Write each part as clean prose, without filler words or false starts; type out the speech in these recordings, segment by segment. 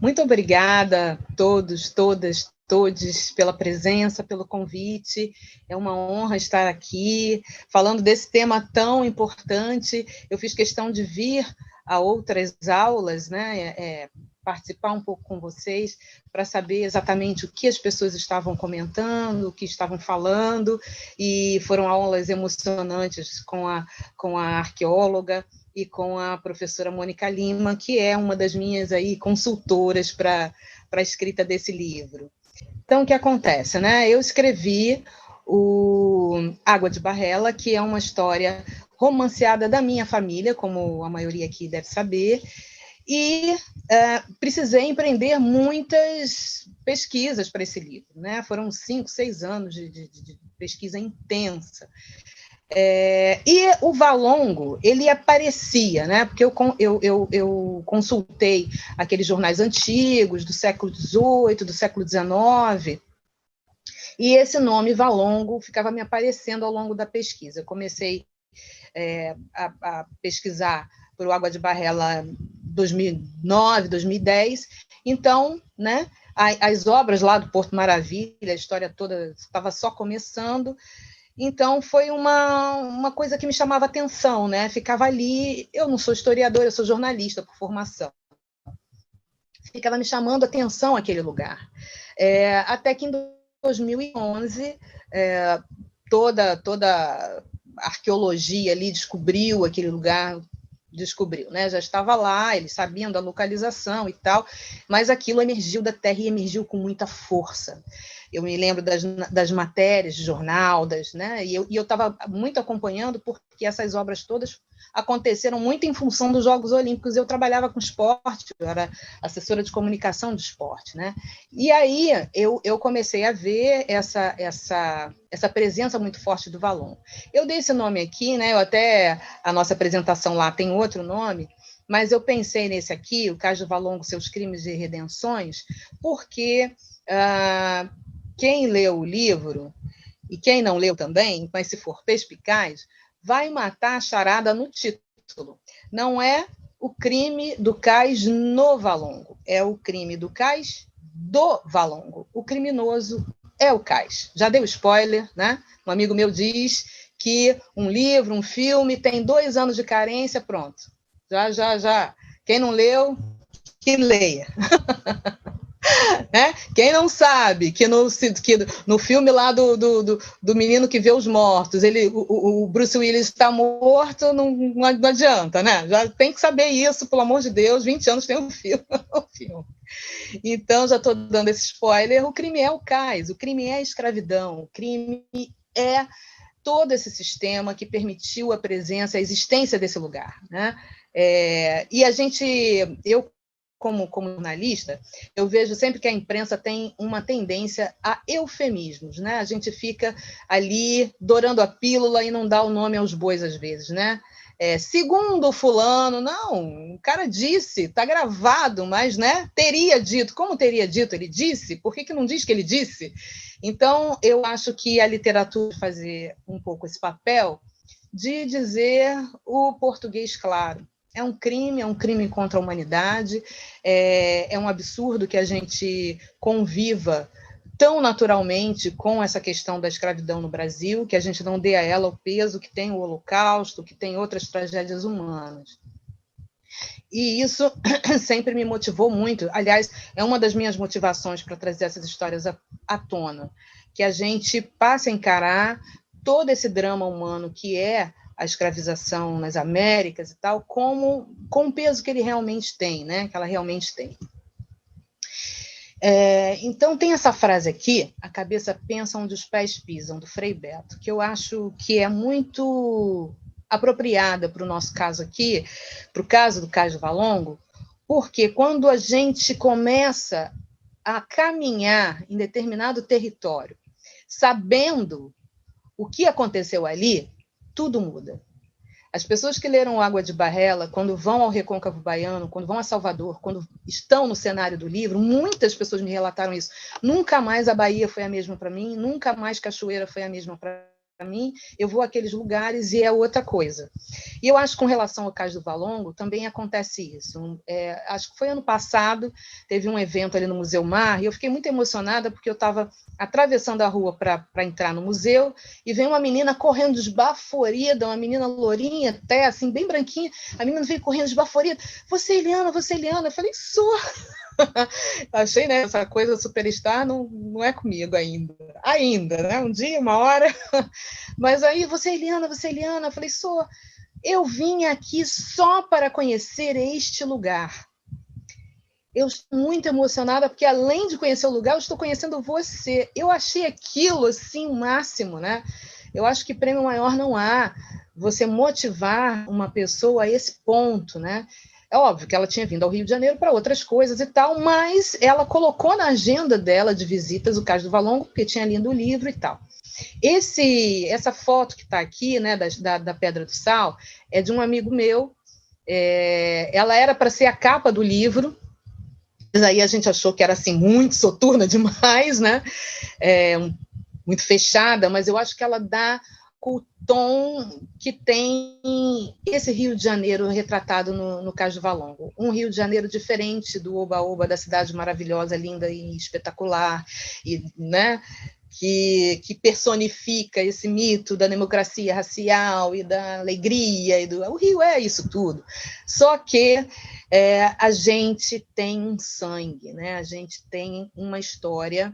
Muito obrigada a todos, todas, todes pela presença, pelo convite. É uma honra estar aqui falando desse tema tão importante. Eu fiz questão de vir a outras aulas, né? Participar um pouco com vocês para saber exatamente o que as pessoas estavam comentando, o que estavam falando, e foram aulas emocionantes com a arqueóloga e com a professora Mônica Lima, que é uma das minhas aí consultoras para a escrita desse livro. Então, o que acontece, né? Eu escrevi o Água de Barrela, que é uma história romanceada da minha família, como a maioria aqui deve saber, e precisei empreender muitas pesquisas para esse livro, né? Foram 5, 6 anos de pesquisa intensa. E o Valongo, ele aparecia, né? Porque eu consultei aqueles jornais antigos do século XVIII, do século XIX, e esse nome Valongo ficava me aparecendo ao longo da pesquisa. Eu comecei a pesquisar por Água de Barrela 2009, 2010, então, né, as obras lá do Porto Maravilha, a história toda estava só começando, então foi uma coisa que me chamava atenção, né? Ficava ali, eu não sou historiadora, eu sou jornalista por formação, ficava me chamando atenção aquele lugar, até que em 2011 toda a arqueologia ali descobriu aquele lugar, né? Já estava lá, eles sabiam da localização e tal, mas aquilo emergiu da terra e emergiu com muita força. Eu me lembro das matérias de jornal, né? E eu estava muito acompanhando, porque essas obras todas aconteceram muito em função dos Jogos Olímpicos. Eu trabalhava com esporte, eu era assessora de comunicação de esporte, né? E aí eu comecei a ver essa presença muito forte do Valongo. Eu dei esse nome aqui, né? A nossa apresentação lá tem outro nome, mas eu pensei nesse aqui, o Cais do Valongo, Seus Crimes e Redenções, porque quem leu o livro, e quem não leu também, mas se for perspicaz, vai matar a charada no título. Não é o crime do Cais no Valongo, é o crime do Cais do Valongo. O criminoso é o Cais. Já deu spoiler, né? Um amigo meu diz que um livro, um filme, tem 2 anos de carência, pronto. Já. Quem não leu, que leia. Né? Quem não sabe que no filme lá do menino que vê os mortos, o Bruce Willis está morto, não adianta, né? Já tem que saber isso, pelo amor de Deus, 20 anos tem um filme. Então, já estou dando esse spoiler, o crime é o cais, o crime é a escravidão, o crime é todo esse sistema que permitiu a presença, a existência desse lugar, né? E eu como jornalista, eu vejo sempre que a imprensa tem uma tendência a eufemismos, né? A gente fica ali dourando a pílula e não dá o nome aos bois às vezes, né? Segundo fulano, não, o cara disse, está gravado, mas, né, teria dito. Como teria dito? Ele disse? Por que não diz que ele disse? Então, eu acho que a literatura fazer um pouco esse papel de dizer o português claro. É um crime contra a humanidade, é um absurdo que a gente conviva tão naturalmente com essa questão da escravidão no Brasil, que a gente não dê a ela o peso que tem o Holocausto, que tem outras tragédias humanas. E isso sempre me motivou muito. Aliás, é uma das minhas motivações para trazer essas histórias à tona, que a gente passe a encarar todo esse drama humano que é a escravização nas Américas e tal, com o peso que ele realmente tem, né? Que ela realmente tem. Então, tem essa frase aqui, a cabeça pensa onde os pés pisam, do Frei Beto, que eu acho que é muito apropriada para o nosso caso aqui, para o caso do Cais do Valongo, porque quando a gente começa a caminhar em determinado território, sabendo o que aconteceu ali, tudo muda. As pessoas que leram Água de Barrela, quando vão ao Recôncavo Baiano, quando vão a Salvador, quando estão no cenário do livro, muitas pessoas me relataram isso. Nunca mais a Bahia foi a mesma para mim, nunca mais Cachoeira foi a mesma para mim, eu vou àqueles lugares e é outra coisa. E eu acho que com relação ao Cais do Valongo, também acontece isso. Acho que foi ano passado, teve um evento ali no Museu Mar, e eu fiquei muito emocionada porque eu estava atravessando a rua para entrar no museu, e veio uma menina correndo esbaforida, uma menina lourinha até, assim, bem branquinha, a menina veio correndo esbaforida, você é Eliana, você é Eliana? Eu falei, sou! Achei, né, essa coisa superstar não é comigo ainda, né, um dia, uma hora, mas aí, você é Eliana, eu falei, sou, eu vim aqui só para conhecer este lugar, eu estou muito emocionada, porque além de conhecer o lugar, eu estou conhecendo você, eu achei aquilo, assim, o máximo, né, eu acho que prêmio maior não há, você motivar uma pessoa a esse ponto, né. É óbvio que ela tinha vindo ao Rio de Janeiro para outras coisas e tal, mas ela colocou na agenda dela de visitas o Cais do Valongo, porque tinha lido o livro e tal. Essa foto que está aqui, né, da Pedra do Sal, é de um amigo meu. Ela era para ser a capa do livro, mas aí a gente achou que era assim, muito soturna demais, né? Muito fechada, mas eu acho que ela dá o tom que tem esse Rio de Janeiro retratado no Cais do Valongo. Um Rio de Janeiro diferente do Oba-Oba, da cidade maravilhosa, linda e espetacular, e, né, que personifica esse mito da democracia racial e da alegria. O Rio é isso tudo. Só que a gente tem um sangue, né? A gente tem uma história,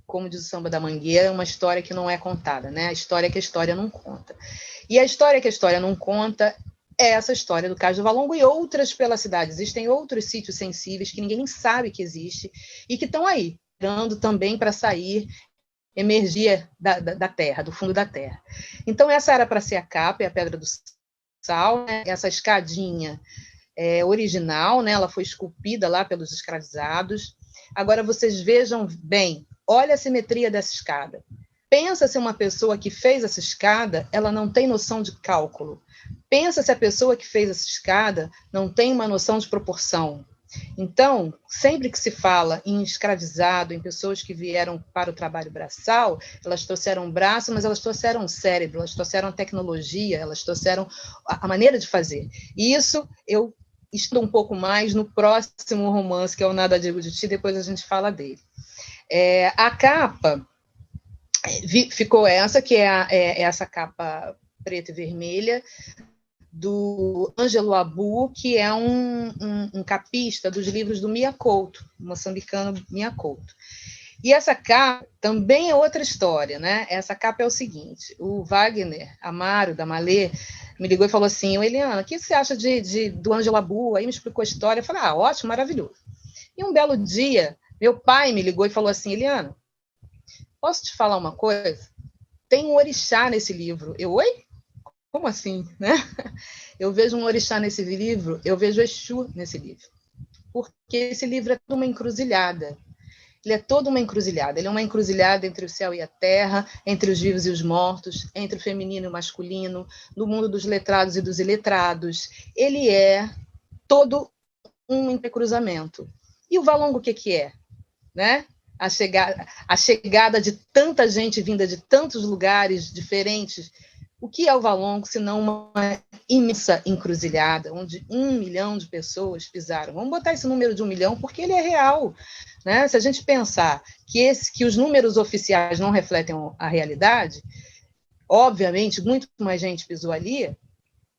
como diz o Samba da Mangueira, uma história que não é contada, né? A história que a história não conta. E a história que a história não conta é essa história do Cais do Valongo e outras pela cidade. Existem outros sítios sensíveis que ninguém sabe que existe e que estão aí, esperando também para sair, emergir da terra, do fundo da terra. Então, essa era para ser a capa, é a Pedra do Sal, né? Essa escadinha original, né? Ela foi esculpida lá pelos escravizados. Agora, vocês vejam bem, olha a simetria dessa escada. Pensa se uma pessoa que fez essa escada, ela não tem noção de cálculo. Pensa se a pessoa que fez essa escada não tem uma noção de proporção. Então, sempre que se fala em escravizado, em pessoas que vieram para o trabalho braçal, elas trouxeram braço, mas elas trouxeram cérebro, elas trouxeram tecnologia, elas trouxeram a maneira de fazer. E isso eu estudo um pouco mais no próximo romance, que é o Nada Digo de Ti, depois a gente fala dele. A capa ficou essa, que é essa capa preta e vermelha, do Ângelo Abu, que é um capista dos livros do Mia Couto, moçambicano Mia Couto. E essa capa também é outra história, né? Essa capa é o seguinte, o Wagner Amaro, da Malê, me ligou e falou assim, Eliana, o que você acha do Ângelo Abu? Aí me explicou a história, eu falei, ótimo, maravilhoso. E um belo dia, meu pai me ligou e falou assim, Eliana, posso te falar uma coisa? Tem um orixá nesse livro. Eu, oi? Como assim, né? Eu vejo um orixá nesse livro, eu vejo Exu nesse livro. Porque esse livro é toda uma encruzilhada. Ele é toda uma encruzilhada. Ele é uma encruzilhada entre o céu e a terra, entre os vivos e os mortos, entre o feminino e o masculino, no mundo dos letrados e dos iletrados. Ele é todo um entrecruzamento. E o Valongo, o que é? Né? A chegada de tanta gente vinda de tantos lugares diferentes. O que é o Valongo, se não uma imensa encruzilhada, onde 1 milhão de pessoas pisaram? Vamos botar esse número de 1 milhão, porque ele é real. Né? Se a gente pensar que os números oficiais não refletem a realidade, obviamente, muito mais gente pisou ali,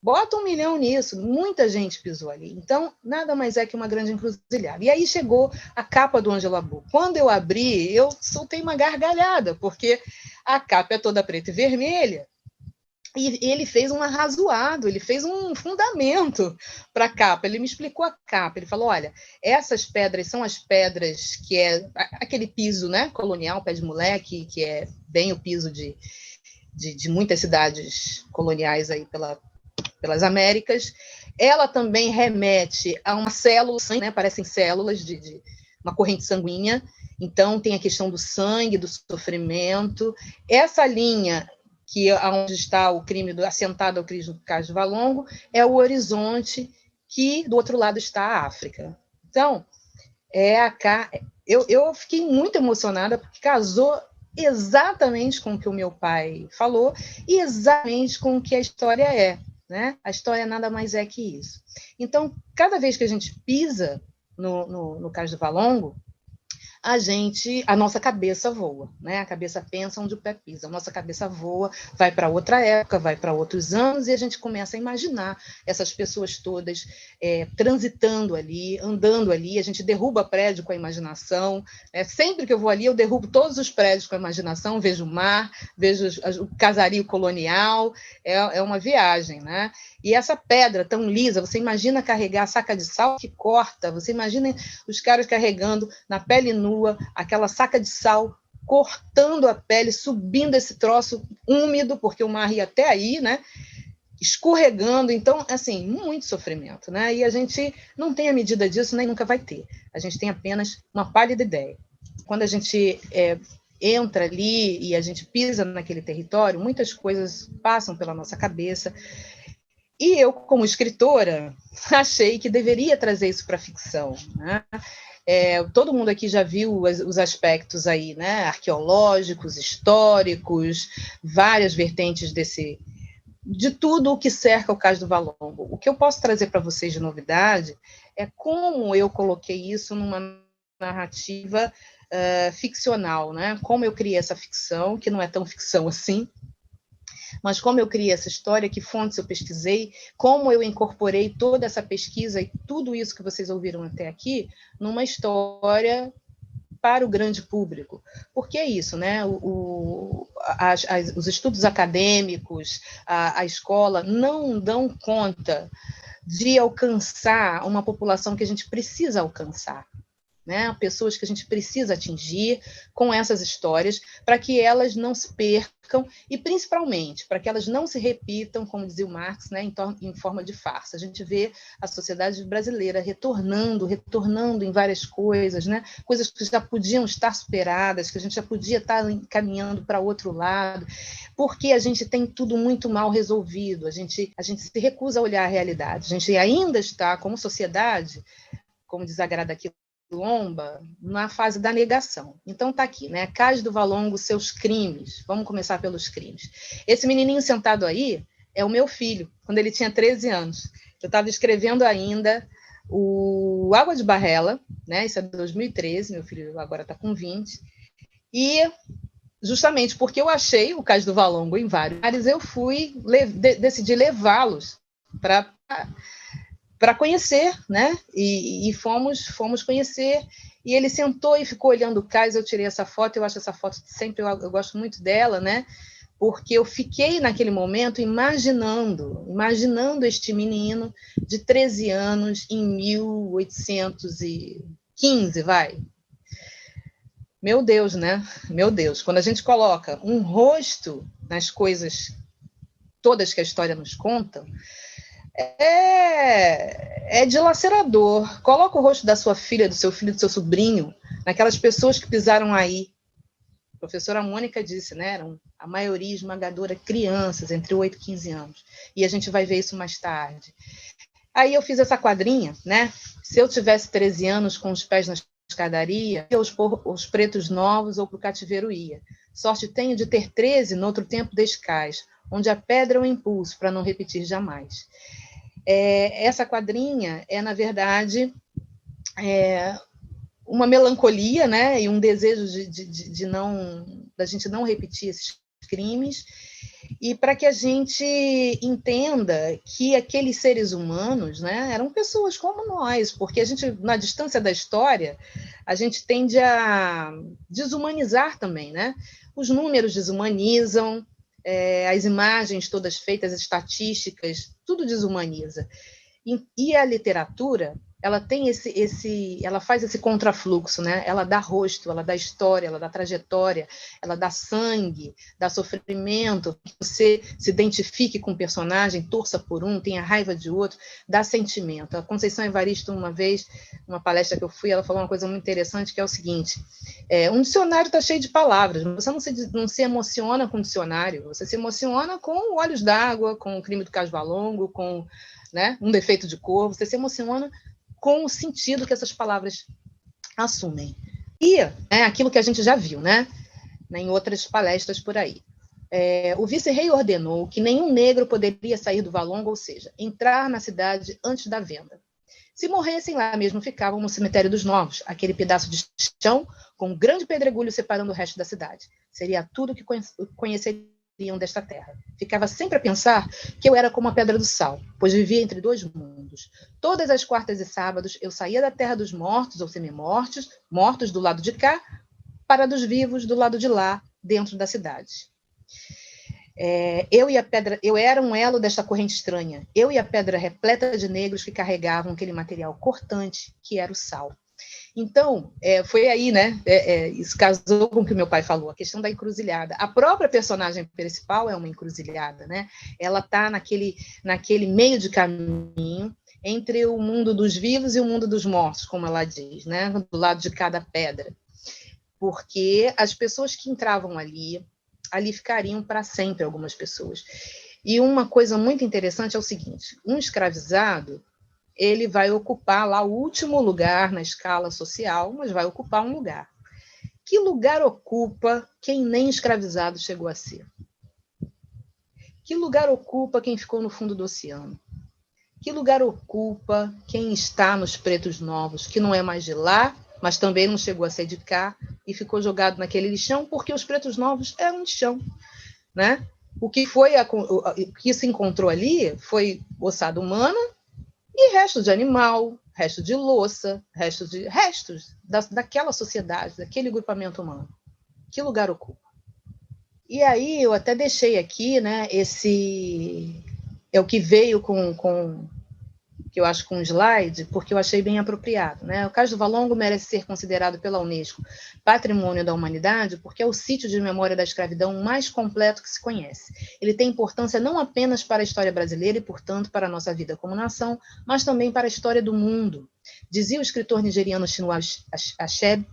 bota 1 milhão nisso, muita gente pisou ali. Então, nada mais é que uma grande encruzilhada. E aí chegou a capa do Ângelo Abu. Quando eu abri, eu soltei uma gargalhada, porque a capa é toda preta e vermelha, e ele fez um arrazoado, ele fez um fundamento para a capa. Ele me explicou a capa. Ele falou, olha, essas pedras são as pedras que é aquele piso, né, colonial, pé de moleque, que é bem o piso de muitas cidades coloniais aí pelas Américas. Ela também remete a uma célula, né, parecem células de uma corrente sanguínea. Então, tem a questão do sangue, do sofrimento. Essa linha que onde está o crime assentado ao crime do Cais do Valongo, é o horizonte que do outro lado está a África. Então, eu fiquei muito emocionada porque casou exatamente com o que o meu pai falou e exatamente com o que a história é, né? A história nada mais é que isso. Então, cada vez que a gente pisa no Cais do Valongo, a nossa cabeça voa, né? A cabeça pensa onde o pé pisa, a nossa cabeça voa, vai para outra época, vai para outros anos, e a gente começa a imaginar essas pessoas todas transitando ali, andando ali, a gente derruba prédio com a imaginação, né? Sempre que eu vou ali, eu derrubo todos os prédios com a imaginação, vejo o mar, vejo o casario colonial, é uma viagem, né? E essa pedra tão lisa, você imagina carregar a saca de sal que corta, você imagina os caras carregando na pele nua aquela saca de sal, cortando a pele, subindo esse troço úmido, porque o mar ia até aí, né? Escorregando, então, assim, muito sofrimento, né? E a gente não tem a medida disso, nem nunca vai ter. A gente tem apenas uma pálida ideia. Quando a gente entra ali e a gente pisa naquele território, muitas coisas passam pela nossa cabeça. E eu, como escritora, achei que deveria trazer isso para a ficção, né? Todo mundo aqui já viu os aspectos aí, né? Arqueológicos, históricos, várias vertentes de tudo o que cerca o Cais do Valongo. O que eu posso trazer para vocês de novidade é como eu coloquei isso numa narrativa ficcional, né? Como eu criei essa ficção, que não é tão ficção assim, mas como eu criei essa história, que fontes eu pesquisei, como eu incorporei toda essa pesquisa e tudo isso que vocês ouviram até aqui numa história para o grande público. Porque é isso, né? Os estudos acadêmicos, a escola não dão conta de alcançar uma população que a gente precisa alcançar. Né? Pessoas que a gente precisa atingir com essas histórias para que elas não se percam e, principalmente, para que elas não se repitam, como dizia o Marx, né, em forma de farsa. A gente vê a sociedade brasileira retornando em várias coisas, né? Coisas que já podiam estar superadas, que a gente já podia estar caminhando para outro lado, porque a gente tem tudo muito mal resolvido, a gente se recusa a olhar a realidade. A gente ainda está, como sociedade, como diz a Grada aqui, Lomba, na fase da negação. Então tá aqui, né? Cais do Valongo, seus crimes. Vamos começar pelos crimes. Esse menininho sentado aí é o meu filho, quando ele tinha 13 anos. Eu estava escrevendo ainda o Água de Barrela, né? Isso é de 2013, meu filho agora está com 20. E justamente porque eu achei o Cais do Valongo em vários lugares, eu decidi levá-los para conhecer, né? E fomos conhecer. E ele sentou e ficou olhando o cais. Eu tirei essa foto. Eu acho essa foto sempre eu gosto muito dela, né? Porque eu fiquei naquele momento imaginando este menino de 13 anos em 1815, vai. Meu Deus, né? Meu Deus. Quando a gente coloca um rosto nas coisas todas que a história nos conta, é dilacerador. Coloca o rosto da sua filha, do seu filho, do seu sobrinho, naquelas pessoas que pisaram aí. A professora Mônica disse, né? Eram a maioria esmagadora crianças, entre 8 e 15 anos. E a gente vai ver isso mais tarde. Aí eu fiz essa quadrinha, né? Se eu tivesse 13 anos com os pés na escadaria, os pretos novos ou para o cativeiro ia. Sorte tenho de ter 13 no outro tempo descais, onde a pedra é o impulso para não repetir jamais. Essa quadrinha é, na verdade, uma melancolia, né, e um desejo da gente não repetir esses crimes, e para que a gente entenda que aqueles seres humanos, né, eram pessoas como nós, porque a gente, na distância da história, a gente tende a desumanizar também, né? Os números desumanizam, as imagens todas feitas, as estatísticas, tudo desumaniza. E a literatura, ela tem ela faz esse contrafluxo, né? Ela dá rosto, ela dá história, ela dá trajetória, ela dá sangue, dá sofrimento, que você se identifique com o personagem, torça por um, tenha raiva de outro, dá sentimento. A Conceição Evaristo, uma vez, numa palestra que eu fui, ela falou uma coisa muito interessante, que é o seguinte: um dicionário está cheio de palavras, mas você não se emociona com o dicionário, você se emociona com Olhos d'Água, com o Crime do Cais Valongo, com, né, Um Defeito de Cor, você se emociona com o sentido que essas palavras assumem. E aquilo que a gente já viu, né? né, em outras palestras por aí. O vice-rei ordenou que nenhum negro poderia sair do Valongo, ou seja, entrar na cidade antes da venda. Se morressem, lá mesmo ficavam no cemitério dos Novos, aquele pedaço de chão com um grande pedregulho separando o resto da cidade. Seria tudo que conheceriam desta terra. Ficava sempre a pensar que eu era como a pedra do sal, pois vivia entre dois mundos. Todas as quartas e sábados eu saía da terra dos mortos ou semi-mortos, mortos do lado de cá, para dos vivos do lado de lá, dentro da cidade. Eu era um elo desta corrente estranha. Eu e a pedra repleta de negros que carregavam aquele material cortante que era o sal. Então, foi aí, né? Isso casou com o que meu pai falou, a questão da encruzilhada. A própria personagem principal é uma encruzilhada, né? Ela está naquele meio de caminho entre o mundo dos vivos e o mundo dos mortos, como ela diz, né? Do lado de cada pedra. Porque as pessoas que entravam ali ficariam para sempre, algumas pessoas. E uma coisa muito interessante é o seguinte: um escravizado, ele vai ocupar lá o último lugar na escala social, mas vai ocupar um lugar. Que lugar ocupa quem nem escravizado chegou a ser? Que lugar ocupa quem ficou no fundo do oceano? Que lugar ocupa quem está nos pretos novos, que não é mais de lá, mas também não chegou a ser de cá e ficou jogado naquele lixão porque os pretos novos eram lixão, né? O que se encontrou ali foi ossada humana e resto de animal, resto de louça, restos daquela sociedade, daquele grupamento humano. Que lugar ocupa? E aí eu até deixei aqui, né? Esse é o que veio que eu acho com um slide, porque eu achei bem apropriado, né? O Cais do Valongo merece ser considerado pela Unesco Patrimônio da Humanidade, porque é o sítio de memória da escravidão mais completo que se conhece. Ele tem importância não apenas para a história brasileira e, portanto, para a nossa vida como nação, mas também para a história do mundo. Dizia o escritor nigeriano Chinua Achebe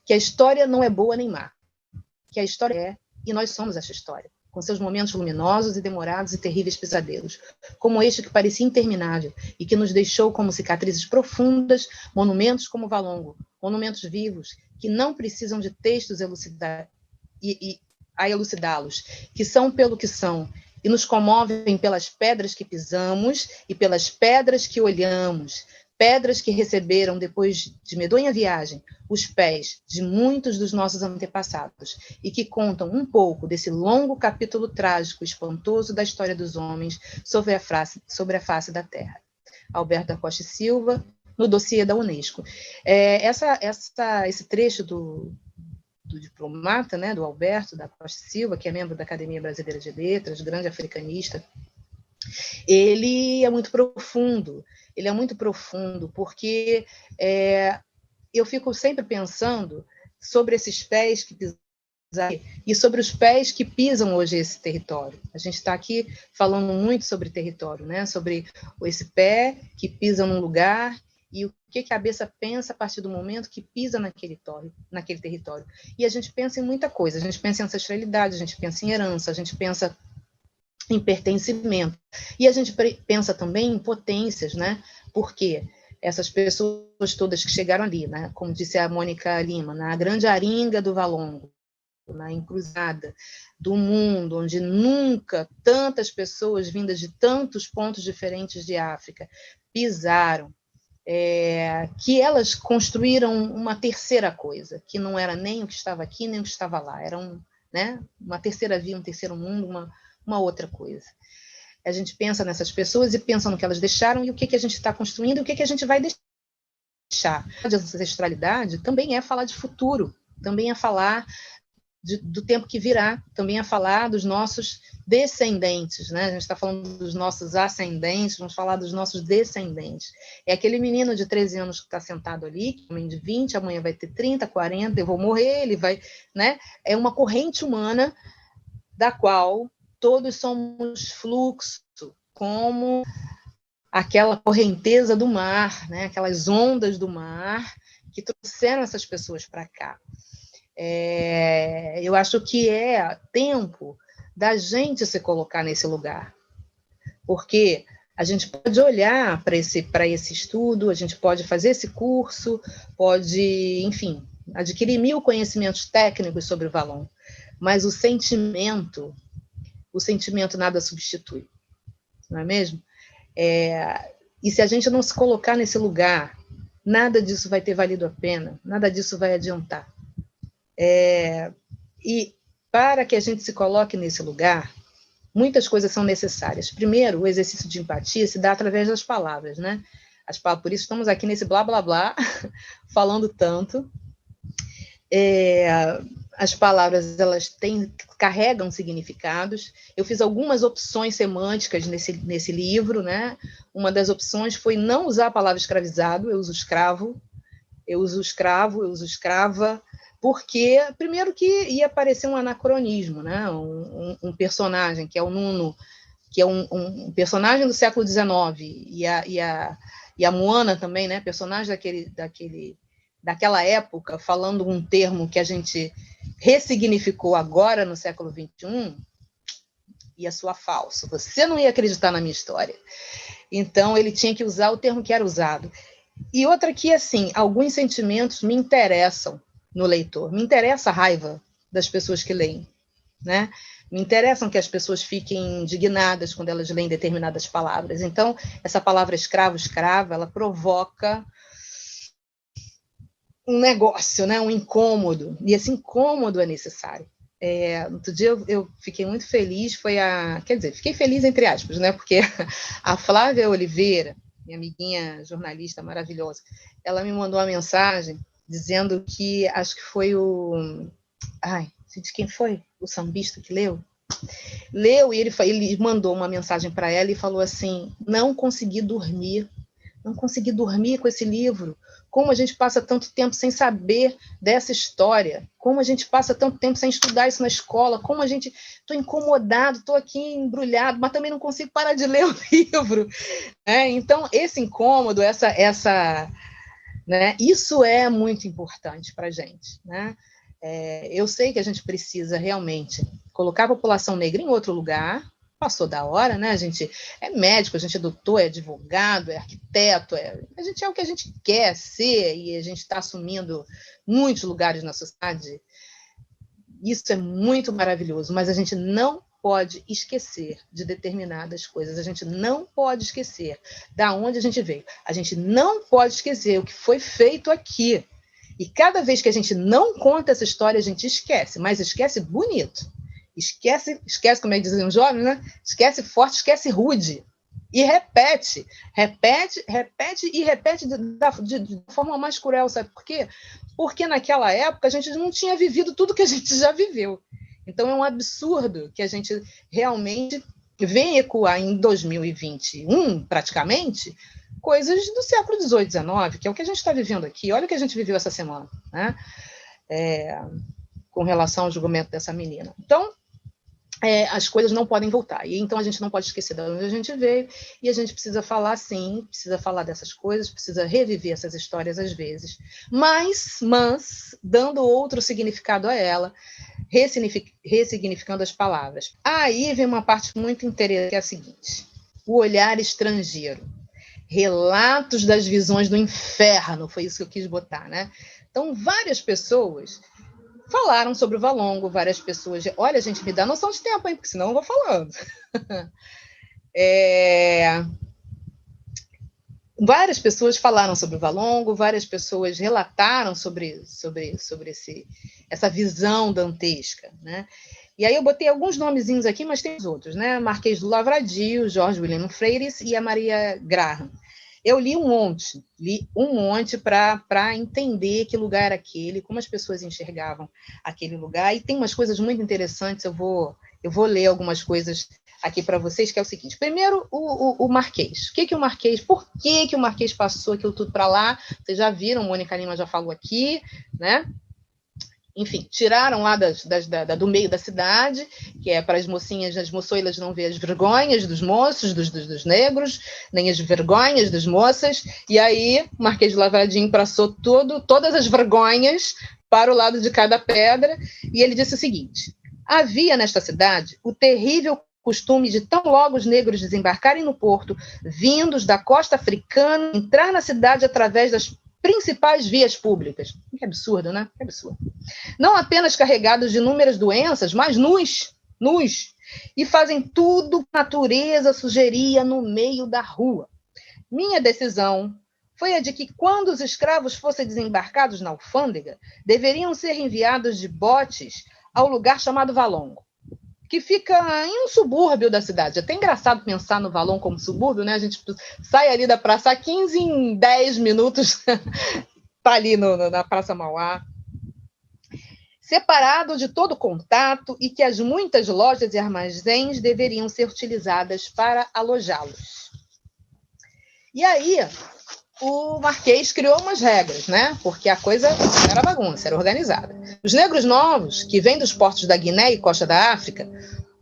que a história não é boa nem má, que a história é, e nós somos essa história, com seus momentos luminosos e demorados e terríveis pesadelos, como este que parecia interminável e que nos deixou como cicatrizes profundas, monumentos como Valongo, monumentos vivos, que não precisam de textos a elucidá-los, que são pelo que são, e nos comovem pelas pedras que pisamos e pelas pedras que olhamos, pedras que receberam, depois de medonha viagem, os pés de muitos dos nossos antepassados e que contam um pouco desse longo capítulo trágico e espantoso da história dos homens sobre a face da Terra. Alberto da Costa e Silva, no dossiê da Unesco. Esse trecho do diplomata, né, do Alberto da Costa e Silva, que é membro da Academia Brasileira de Letras, grande africanista, ele é muito profundo. Ele é muito profundo, porque eu fico sempre pensando sobre esses pés que pisam e sobre os pés que pisam hoje esse território. A gente está aqui falando muito sobre território, né? Sobre esse pé que pisa num lugar e o que a cabeça pensa a partir do momento que pisa naquele território. E a gente pensa em muita coisa. A gente pensa em ancestralidade, a gente pensa em herança, a gente pensa em pertencimento. E a gente pensa também em potências, né? Porque essas pessoas todas que chegaram ali, né? Como disse a Mônica Lima, na grande aringa do Valongo, na encruzada do mundo, onde nunca tantas pessoas vindas de tantos pontos diferentes de África pisaram, que elas construíram uma terceira coisa, que não era nem o que estava aqui, nem o que estava lá. Era uma terceira via, um terceiro mundo, uma outra coisa. A gente pensa nessas pessoas e pensa no que elas deixaram e o que a gente está construindo e o que a gente vai deixar. A ancestralidade também é falar de futuro, também é falar do tempo que virá, também é falar dos nossos descendentes, né? A gente está falando dos nossos ascendentes, vamos falar dos nossos descendentes. É aquele menino de 13 anos que está sentado ali, que homem de 20, amanhã vai ter 30, 40, eu vou morrer, ele vai, né? É uma corrente humana da qual todos somos fluxo, como aquela correnteza do mar, né? Aquelas ondas do mar que trouxeram essas pessoas para cá. Eu acho que é tempo da gente se colocar nesse lugar, porque a gente pode olhar para esse estudo, a gente pode fazer esse curso, pode, enfim, adquirir 1000 conhecimentos técnicos sobre o Valongo, mas o sentimento nada substitui, não é mesmo? E se a gente não se colocar nesse lugar, nada disso vai ter valido a pena, nada disso vai adiantar. E para que a gente se coloque nesse lugar, muitas coisas são necessárias. Primeiro, o exercício de empatia se dá através das palavras, né? Por isso estamos aqui nesse blá, blá, blá, falando tanto. As palavras, elas carregam significados. Eu fiz algumas opções semânticas nesse livro, né? Uma das opções foi não usar a palavra escravizado, eu uso escravo, eu uso escrava, porque, primeiro, que ia parecer um anacronismo, né? Um personagem, que é o Nuno, que é um personagem do século XIX, e a Moana também, né? Personagem daquela época, falando um termo que a gente ressignificou agora no século XXI, ia soar falso. Você não ia acreditar na minha história. Então, ele tinha que usar o termo que era usado. E outra que, assim, alguns sentimentos me interessam no leitor. Me interessa a raiva das pessoas que leem, né? Me interessam que as pessoas fiquem indignadas quando elas leem determinadas palavras. Então, essa palavra escravo, escrava, ela provoca um negócio, né? Um incômodo. E esse incômodo é necessário. Outro dia eu fiquei muito feliz, fiquei feliz entre aspas, né? Porque a Flávia Oliveira, minha amiguinha jornalista maravilhosa, ela me mandou uma mensagem dizendo que, acho que foi quem foi? O sambista que leu? Leu e ele mandou uma mensagem para ela e falou assim: não consegui dormir com esse livro. Como a gente passa tanto tempo sem saber dessa história, como a gente passa tanto tempo sem estudar isso na escola, como a gente... Estou incomodado, estou aqui embrulhado, mas também não consigo parar de ler o livro. Então, esse incômodo, né, isso é muito importante para a gente. Né? Eu sei que a gente precisa realmente colocar a população negra em outro lugar. Passou da hora, né? A gente é médico, a gente é doutor, é advogado, é arquiteto, a gente é o que a gente quer ser e a gente está assumindo muitos lugares na sociedade. Isso é muito maravilhoso, mas a gente não pode esquecer de determinadas coisas, a gente não pode esquecer da onde a gente veio, a gente não pode esquecer o que foi feito aqui. E cada vez que a gente não conta essa história, a gente esquece, mas esquece bonito. Esquece, como é que dizem os jovens, né? Esquece forte, esquece rude. E repete de forma mais cruel, sabe por quê? Porque naquela época a gente não tinha vivido tudo que a gente já viveu. Então é um absurdo que a gente realmente venha ecoar em 2021, praticamente, coisas do século XVIII, XIX, que é o que a gente está vivendo aqui. Olha o que a gente viveu essa semana, né? Com relação ao julgamento dessa menina. Então, as coisas não podem voltar. E então a gente não pode esquecer de onde a gente veio, e a gente precisa falar, sim, precisa falar dessas coisas, precisa reviver essas histórias às vezes, mas dando outro significado a ela, ressignificando as palavras. Aí vem uma parte muito interessante, que é a seguinte: o olhar estrangeiro. Relatos das visões do inferno, foi isso que eu quis botar, né? Então, várias pessoas falaram sobre o Valongo, várias pessoas... Olha, gente, me dá noção de tempo, hein? Porque senão eu vou falando. Várias pessoas falaram sobre o Valongo, várias pessoas relataram sobre essa visão dantesca, né? E aí eu botei alguns nomezinhos aqui, mas tem os outros, né? Marquês do Lavradio, Jorge William Freires e a Maria Graham. Eu li um monte para entender que lugar era aquele, como as pessoas enxergavam aquele lugar, e tem umas coisas muito interessantes, eu vou ler algumas coisas aqui para vocês, que é o seguinte: primeiro, o Marquês. Por que o Marquês passou aquilo tudo para lá? Vocês já viram, Mônica Lima já falou aqui, né? Enfim, tiraram lá do meio da cidade, que é para as mocinhas, as moçoilas não ver as vergonhas dos moços, dos negros, nem as vergonhas das moças, e aí o Marquês de Lavradio passou todas as vergonhas para o lado de cada pedra, e ele disse o seguinte: havia nesta cidade o terrível costume de tão logo os negros desembarcarem no porto, vindos da costa africana, entrar na cidade através das principais vias públicas. Que absurdo, né? Que absurdo. Não apenas carregados de inúmeras doenças, mas nus, e fazem tudo que a natureza sugeria no meio da rua. Minha decisão foi a de que, quando os escravos fossem desembarcados na alfândega, deveriam ser enviados de botes ao lugar chamado Valongo, que fica em um subúrbio da cidade. É até engraçado pensar no Valongo como subúrbio, né? A gente sai ali da Praça 15 em 10 minutos, está ali na Praça Mauá, separado de todo contato, e que as muitas lojas e armazéns deveriam ser utilizadas para alojá-los. E aí, o Marquês criou umas regras, né? Porque a coisa era bagunça, era organizada. Os negros novos, que vêm dos portos da Guiné e costa da África,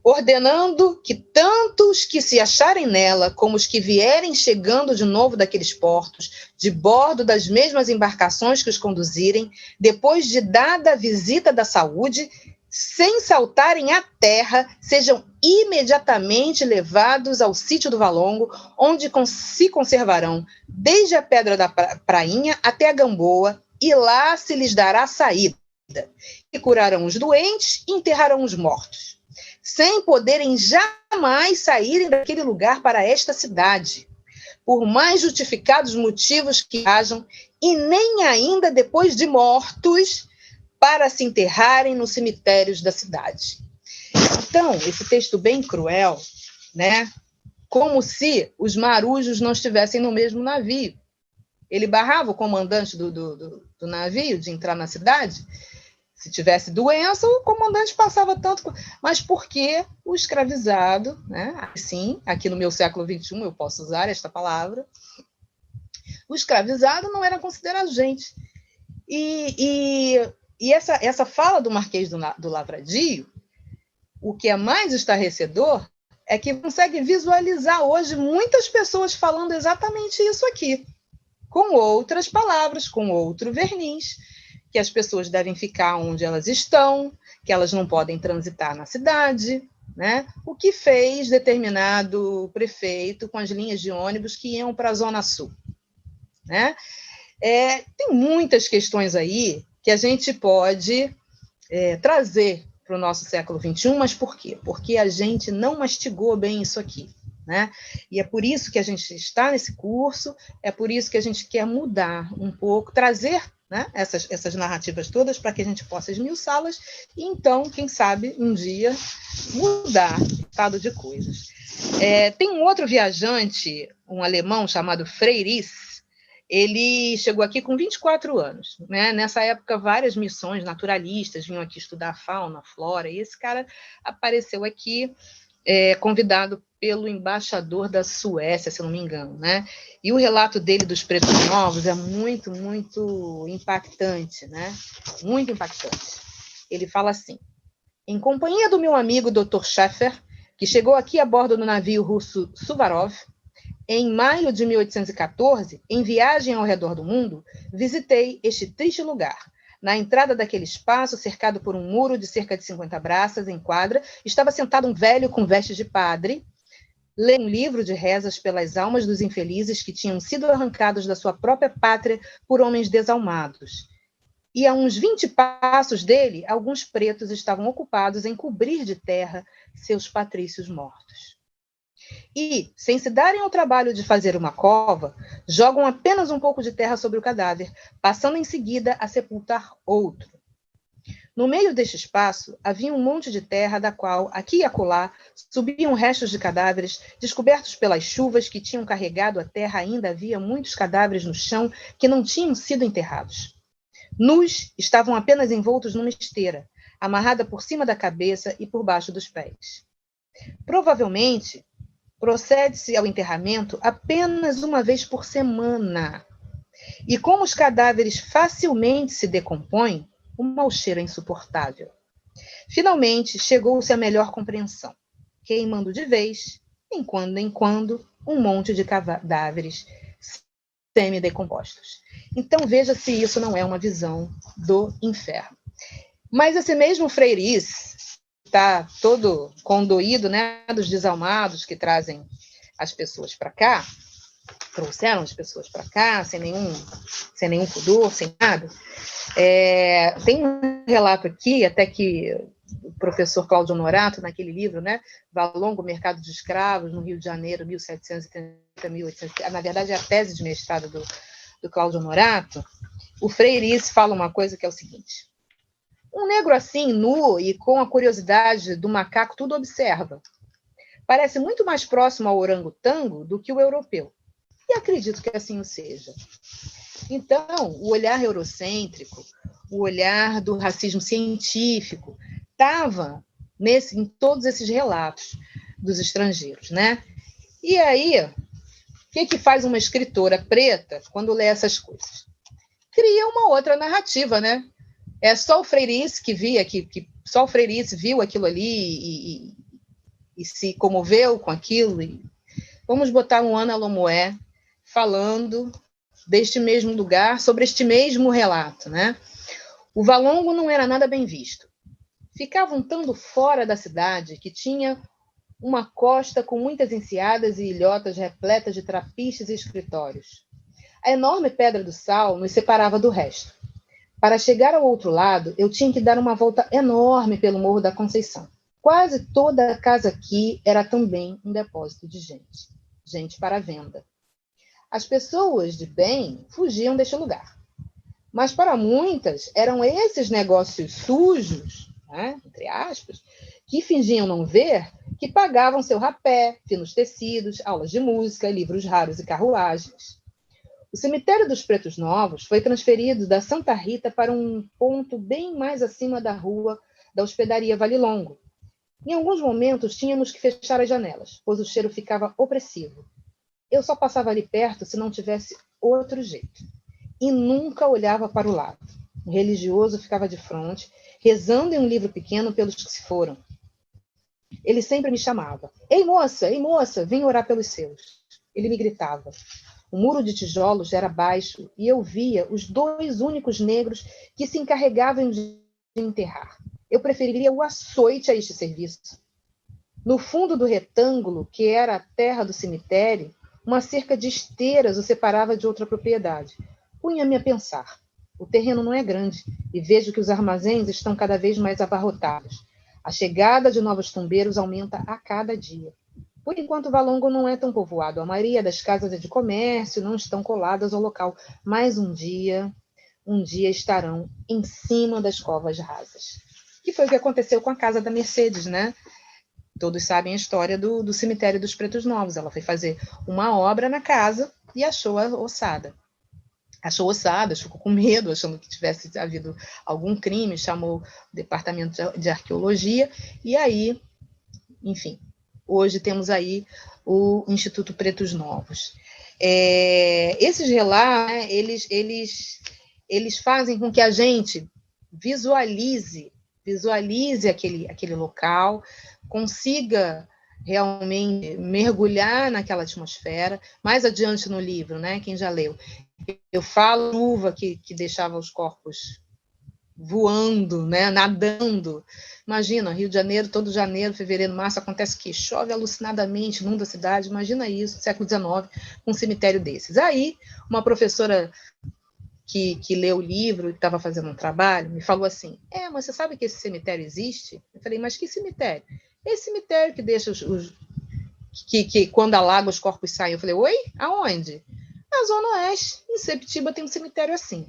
ordenando que tanto os que se acharem nela, como os que vierem chegando de novo daqueles portos, de bordo das mesmas embarcações que os conduzirem, depois de dada a visita da saúde, sem saltarem à terra, sejam imediatamente levados ao sítio do Valongo, onde se conservarão desde a Pedra da Prainha até a Gamboa, e lá se lhes dará saída. E curarão os doentes e enterrarão os mortos, sem poderem jamais saírem daquele lugar para esta cidade, por mais justificados motivos que hajam, e nem ainda depois de mortos, para se enterrarem nos cemitérios da cidade. Então, esse texto bem cruel, né? Como se os marujos não estivessem no mesmo navio. Ele barrava o comandante do navio de entrar na cidade. Se tivesse doença, o comandante passava tanto... Mas porque o escravizado, né? Sim, aqui no meu século XXI eu posso usar esta palavra, o escravizado não era considerado gente. E essa fala do Marquês do Lavradio, o que é mais estarrecedor é que consegue visualizar hoje muitas pessoas falando exatamente isso aqui, com outras palavras, com outro verniz, que as pessoas devem ficar onde elas estão, que elas não podem transitar na cidade, né? O que fez determinado prefeito com as linhas de ônibus que iam para a Zona Sul, né? Tem muitas questões aí que a gente pode trazer para o nosso século XXI, mas por quê? Porque a gente não mastigou bem isso aqui, né? E é por isso que a gente está nesse curso, é por isso que a gente quer mudar um pouco, trazer, né, essas narrativas todas para que a gente possa esmiuçá-las e, então, quem sabe, um dia mudar o estado de coisas. Tem um outro viajante, um alemão chamado Freiris. Ele chegou aqui com 24 anos, né? Nessa época, várias missões naturalistas vinham aqui estudar a fauna, a flora, e esse cara apareceu aqui, convidado pelo embaixador da Suécia, se eu não me engano, né? E o relato dele dos pretos novos é muito, muito impactante, né? Muito impactante. Ele fala assim: em companhia do meu amigo Dr. Schäfer, que chegou aqui a bordo do navio russo Suvarov, em maio de 1814, em viagem ao redor do mundo, visitei este triste lugar. Na entrada daquele espaço, cercado por um muro de cerca de 50 braças em quadra, estava sentado um velho com vestes de padre, lendo um livro de rezas pelas almas dos infelizes que tinham sido arrancados da sua própria pátria por homens desalmados. E a uns 20 passos dele, alguns pretos estavam ocupados em cobrir de terra seus patrícios mortos. E, sem se darem ao trabalho de fazer uma cova, jogam apenas um pouco de terra sobre o cadáver, passando em seguida a sepultar outro. No meio deste espaço, havia um monte de terra da qual, aqui e acolá, subiam restos de cadáveres, descobertos pelas chuvas que tinham carregado a terra. Ainda havia muitos cadáveres no chão que não tinham sido enterrados. Nus, estavam apenas envoltos numa esteira, amarrada por cima da cabeça e por baixo dos pés. Provavelmente, procede-se ao enterramento apenas uma vez por semana. E como os cadáveres facilmente se decompõem, o mau cheiro é insuportável. Finalmente, chegou-se à melhor compreensão, queimando de vez, em quando, um monte de cadáveres semi-decompostos. Então, veja se isso não é uma visão do inferno. Mas esse mesmo Freiris está todo condoído, né, dos desalmados que trazem as pessoas para cá, trouxeram as pessoas para cá, sem nenhum pudor, sem nada. Tem um relato aqui, até que o professor Cláudio Honorato, naquele livro, né, Valongo, Mercado de Escravos, no Rio de Janeiro, 1730, 1830, na verdade é a tese de mestrado do Cláudio Honorato. O Freire fala uma coisa que é o seguinte: um negro assim, nu e com a curiosidade do macaco, tudo observa. Parece muito mais próximo ao orangotango do que o europeu. E acredito que assim o seja. Então, o olhar eurocêntrico, o olhar do racismo científico, estava em todos esses relatos dos estrangeiros, né? E aí, o que faz uma escritora preta quando lê essas coisas? Cria uma outra narrativa, né? É só o Freire que via, que só o Freire viu aquilo ali e se comoveu com aquilo. Vamos botar um Ana Lomoé falando deste mesmo lugar, sobre este mesmo relato, né? O Valongo não era nada bem visto. Ficava um tanto fora da cidade, que tinha uma costa com muitas enseadas e ilhotas repletas de trapiches e escritórios. A enorme Pedra do Sal nos separava do resto. Para chegar ao outro lado, eu tinha que dar uma volta enorme pelo Morro da Conceição. Quase toda a casa aqui era também um depósito de gente. Gente para venda. As pessoas de bem fugiam deste lugar. Mas para muitas eram esses negócios sujos, né, entre aspas, que fingiam não ver, que pagavam seu rapé, finos tecidos, aulas de música, livros raros e carruagens. O cemitério dos Pretos Novos foi transferido da Santa Rita para um ponto bem mais acima da rua da hospedaria Vale Longo. Em alguns momentos tínhamos que fechar as janelas, pois o cheiro ficava opressivo. Eu só passava ali perto se não tivesse outro jeito. E nunca olhava para o lado. O religioso ficava de frente, rezando em um livro pequeno pelos que se foram. Ele sempre me chamava. Ei, moça, vem orar pelos seus. Ele me gritava. O muro de tijolos era baixo e eu via os 2 únicos negros que se encarregavam de enterrar. Eu preferiria o açoite a este serviço. No fundo do retângulo, que era a terra do cemitério, uma cerca de esteiras o separava de outra propriedade. Punha-me a pensar. O terreno não é grande e vejo que os armazéns estão cada vez mais abarrotados. A chegada de novos tumbeiros aumenta a cada dia. Por enquanto, Valongo não é tão povoado. A maioria das casas é de comércio, não estão coladas ao local. Mas um dia estarão em cima das covas rasas. Que foi o que aconteceu com a casa da Mercedes, né? Todos sabem a história do cemitério dos Pretos Novos. Ela foi fazer uma obra na casa e achou a ossada. Ficou com medo, achando que tivesse havido algum crime, chamou o departamento de arqueologia, e aí, enfim, hoje temos aí o Instituto Pretos Novos. Esses relatos, né, eles fazem com que a gente visualize aquele local, consiga realmente mergulhar naquela atmosfera. Mais adiante no livro, né, quem já leu, eu falo a chuva que deixava os corpos voando, né, nadando. Imagina, Rio de Janeiro, todo janeiro, fevereiro, março, acontece que chove alucinadamente, inunda a cidade. Imagina isso, século XIX, um cemitério desses. Aí, uma professora que leu o livro e estava fazendo um trabalho, me falou assim, mas você sabe que esse cemitério existe? Eu falei, mas que cemitério? Esse cemitério que deixa que quando alaga os corpos saem. Eu falei, oi? Aonde? Na Zona Oeste, em Septiba, tem um cemitério assim.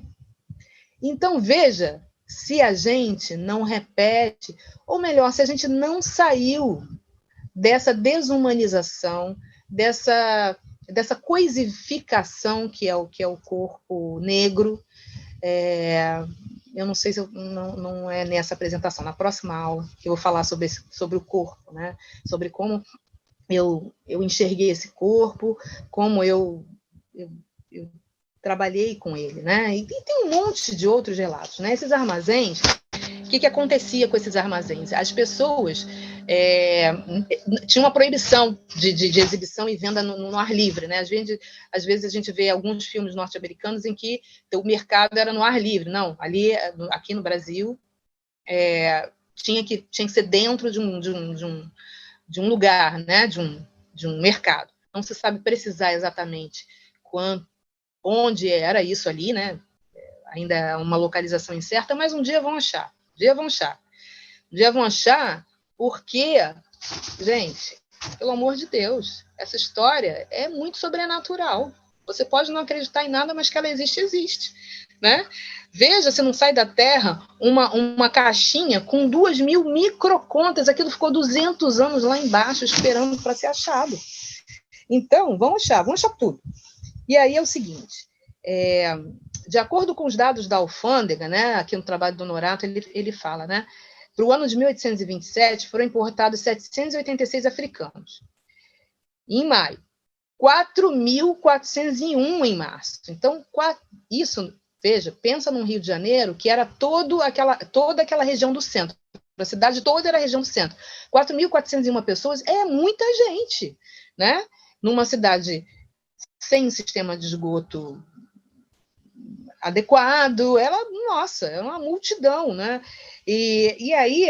Então, veja, se a gente não repete, ou melhor, se a gente não saiu dessa desumanização, dessa coisificação que é o corpo negro. Eu não sei se não é nessa apresentação, na próxima aula, que eu vou falar sobre o corpo, né? Sobre como eu enxerguei esse corpo, como eu trabalhei com ele, né? E tem um monte de outros relatos, né? Esses armazéns, o que acontecia com esses armazéns? As pessoas tinham uma proibição de exibição e venda no ar livre, né? Às vezes a gente vê alguns filmes norte-americanos em que o mercado era no ar livre. Não, aqui no Brasil tinha que ser dentro de um lugar, né? De um mercado. Não se sabe precisar exatamente onde era isso ali, né? Ainda é uma localização incerta, mas um dia vão achar. Um dia vão achar porque, gente, pelo amor de Deus, essa história é muito sobrenatural. Você pode não acreditar em nada, mas que ela existe, existe. Né? Veja, se não sai da Terra uma caixinha com 2.000 microcontas, aquilo ficou 200 anos lá embaixo esperando para ser achado. Então, vão achar tudo. E aí é o seguinte, de acordo com os dados da alfândega, né, aqui no trabalho do Norato, ele fala, né, para o ano de 1827, foram importados 786 africanos. Em maio, 4.401 em março. Então, isso, veja, pensa num Rio de Janeiro que era toda aquela região do centro. A cidade toda era a região do centro. 4.401 pessoas é muita gente, né? Numa cidade sem sistema de esgoto adequado, nossa, é uma multidão, né? E aí,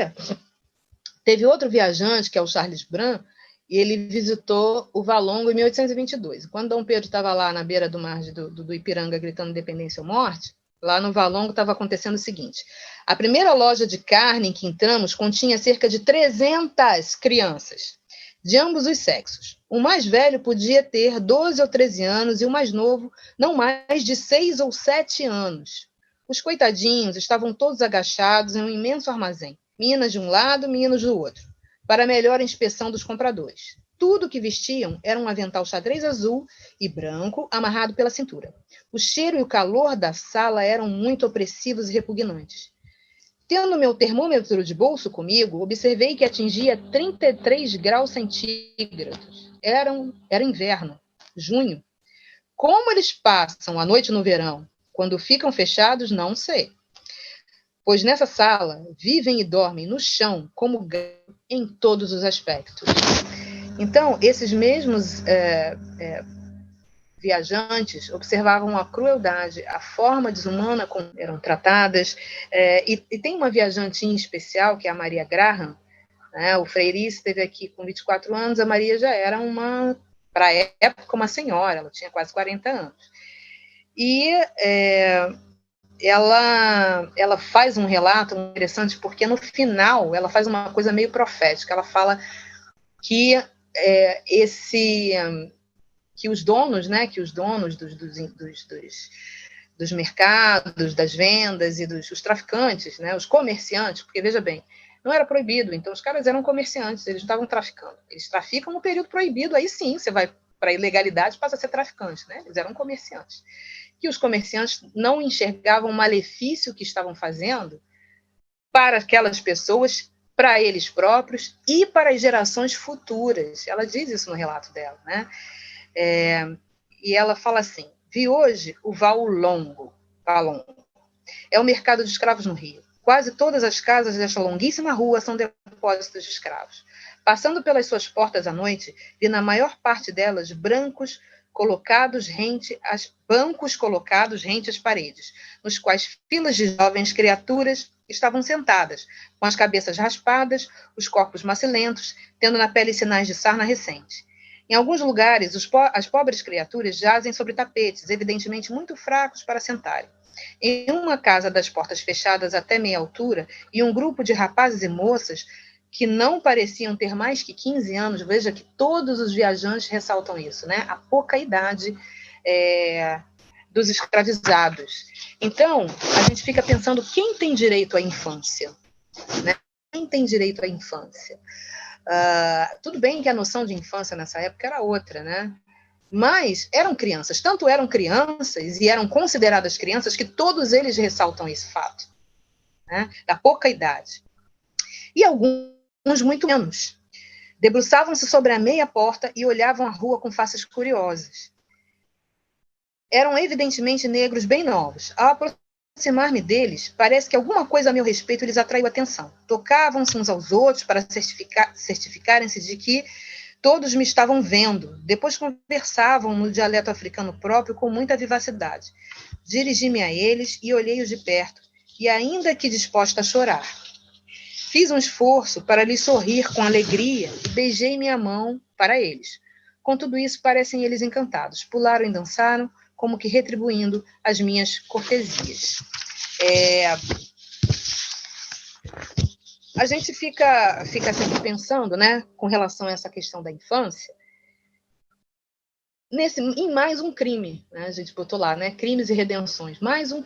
teve outro viajante, que é o Charles Brand, e ele visitou o Valongo em 1822. Quando Dom Pedro estava lá na beira do mar do Ipiranga gritando independência ou morte, lá no Valongo estava acontecendo o seguinte: a primeira loja de carne em que entramos continha cerca de 300 crianças, de ambos os sexos. O mais velho podia ter 12 ou 13 anos e o mais novo não mais de 6 ou 7 anos. Os coitadinhos estavam todos agachados em um imenso armazém, meninas de um lado, meninos do outro, para melhor inspeção dos compradores. Tudo que vestiam era um avental xadrez azul e branco amarrado pela cintura. O cheiro e o calor da sala eram muito opressivos e repugnantes. Tendo meu termômetro de bolso comigo, observei que atingia 33 graus centígrados. Era inverno, junho. Como eles passam a noite no verão, quando ficam fechados, não sei. Pois nessa sala vivem e dormem no chão como em todos os aspectos. Então, esses mesmos viajantes observavam a crueldade, a forma desumana como eram tratadas, e tem uma viajante em especial, que é a Maria Graham, né? O Freirice esteve aqui com 24 anos, a Maria já era para a época, uma senhora, ela tinha quase 40 anos. E ela faz um relato interessante, porque no final ela faz uma coisa meio profética, ela fala que que os donos, né, dos mercados, das vendas e os traficantes, né, os comerciantes, porque veja bem, não era proibido, então os caras eram comerciantes, eles estavam traficando. Eles traficam no período proibido, aí sim você vai para a ilegalidade, passa a ser traficante, né? Eles eram comerciantes. Que os comerciantes não enxergavam o malefício que estavam fazendo para aquelas pessoas, para eles próprios e para as gerações futuras. Ela diz isso no relato dela, né? E ela fala assim: vi hoje o Valongo. É o mercado de escravos no Rio. Quase todas as casas desta longuíssima rua são depósitos de escravos. Passando pelas suas portas à noite, vi na maior parte delas bancos colocados rente às paredes, nos quais filas de jovens criaturas estavam sentadas, com as cabeças raspadas, os corpos macilentos, tendo na pele sinais de sarna recente. Em alguns lugares, as pobres criaturas jazem sobre tapetes, evidentemente muito fracos para sentarem. Em uma casa das portas fechadas até meia altura, e um grupo de rapazes e moças que não pareciam ter mais que 15 anos, veja que todos os viajantes ressaltam isso, né? A pouca idade dos escravizados. Então, a gente fica pensando, quem tem direito à infância? Né? Quem tem direito à infância? Tudo bem que a noção de infância nessa época era outra, né? Mas eram crianças, tanto eram crianças e eram consideradas crianças que todos eles ressaltam esse fato, né? Da pouca idade. E alguns muito menos. Debruçavam-se sobre a meia porta e olhavam a rua com faces curiosas. Eram evidentemente negros bem novos. Ao aproximar-me deles, parece que alguma coisa a meu respeito lhes atraiu a atenção. Tocavam-se uns aos outros para certificarem-se de que todos me estavam vendo. Depois conversavam no dialeto africano próprio com muita vivacidade. Dirigi-me a eles e olhei-os de perto, e ainda que disposta a chorar. Fiz um esforço para lhes sorrir com alegria e beijei minha mão para eles. Com tudo isso, parecem eles encantados. Pularam e dançaram, como que retribuindo as minhas cortesias. A gente fica sempre pensando, né, com relação a essa questão da infância, em mais um crime, né, a gente botou lá, né, crimes e redenções, mais um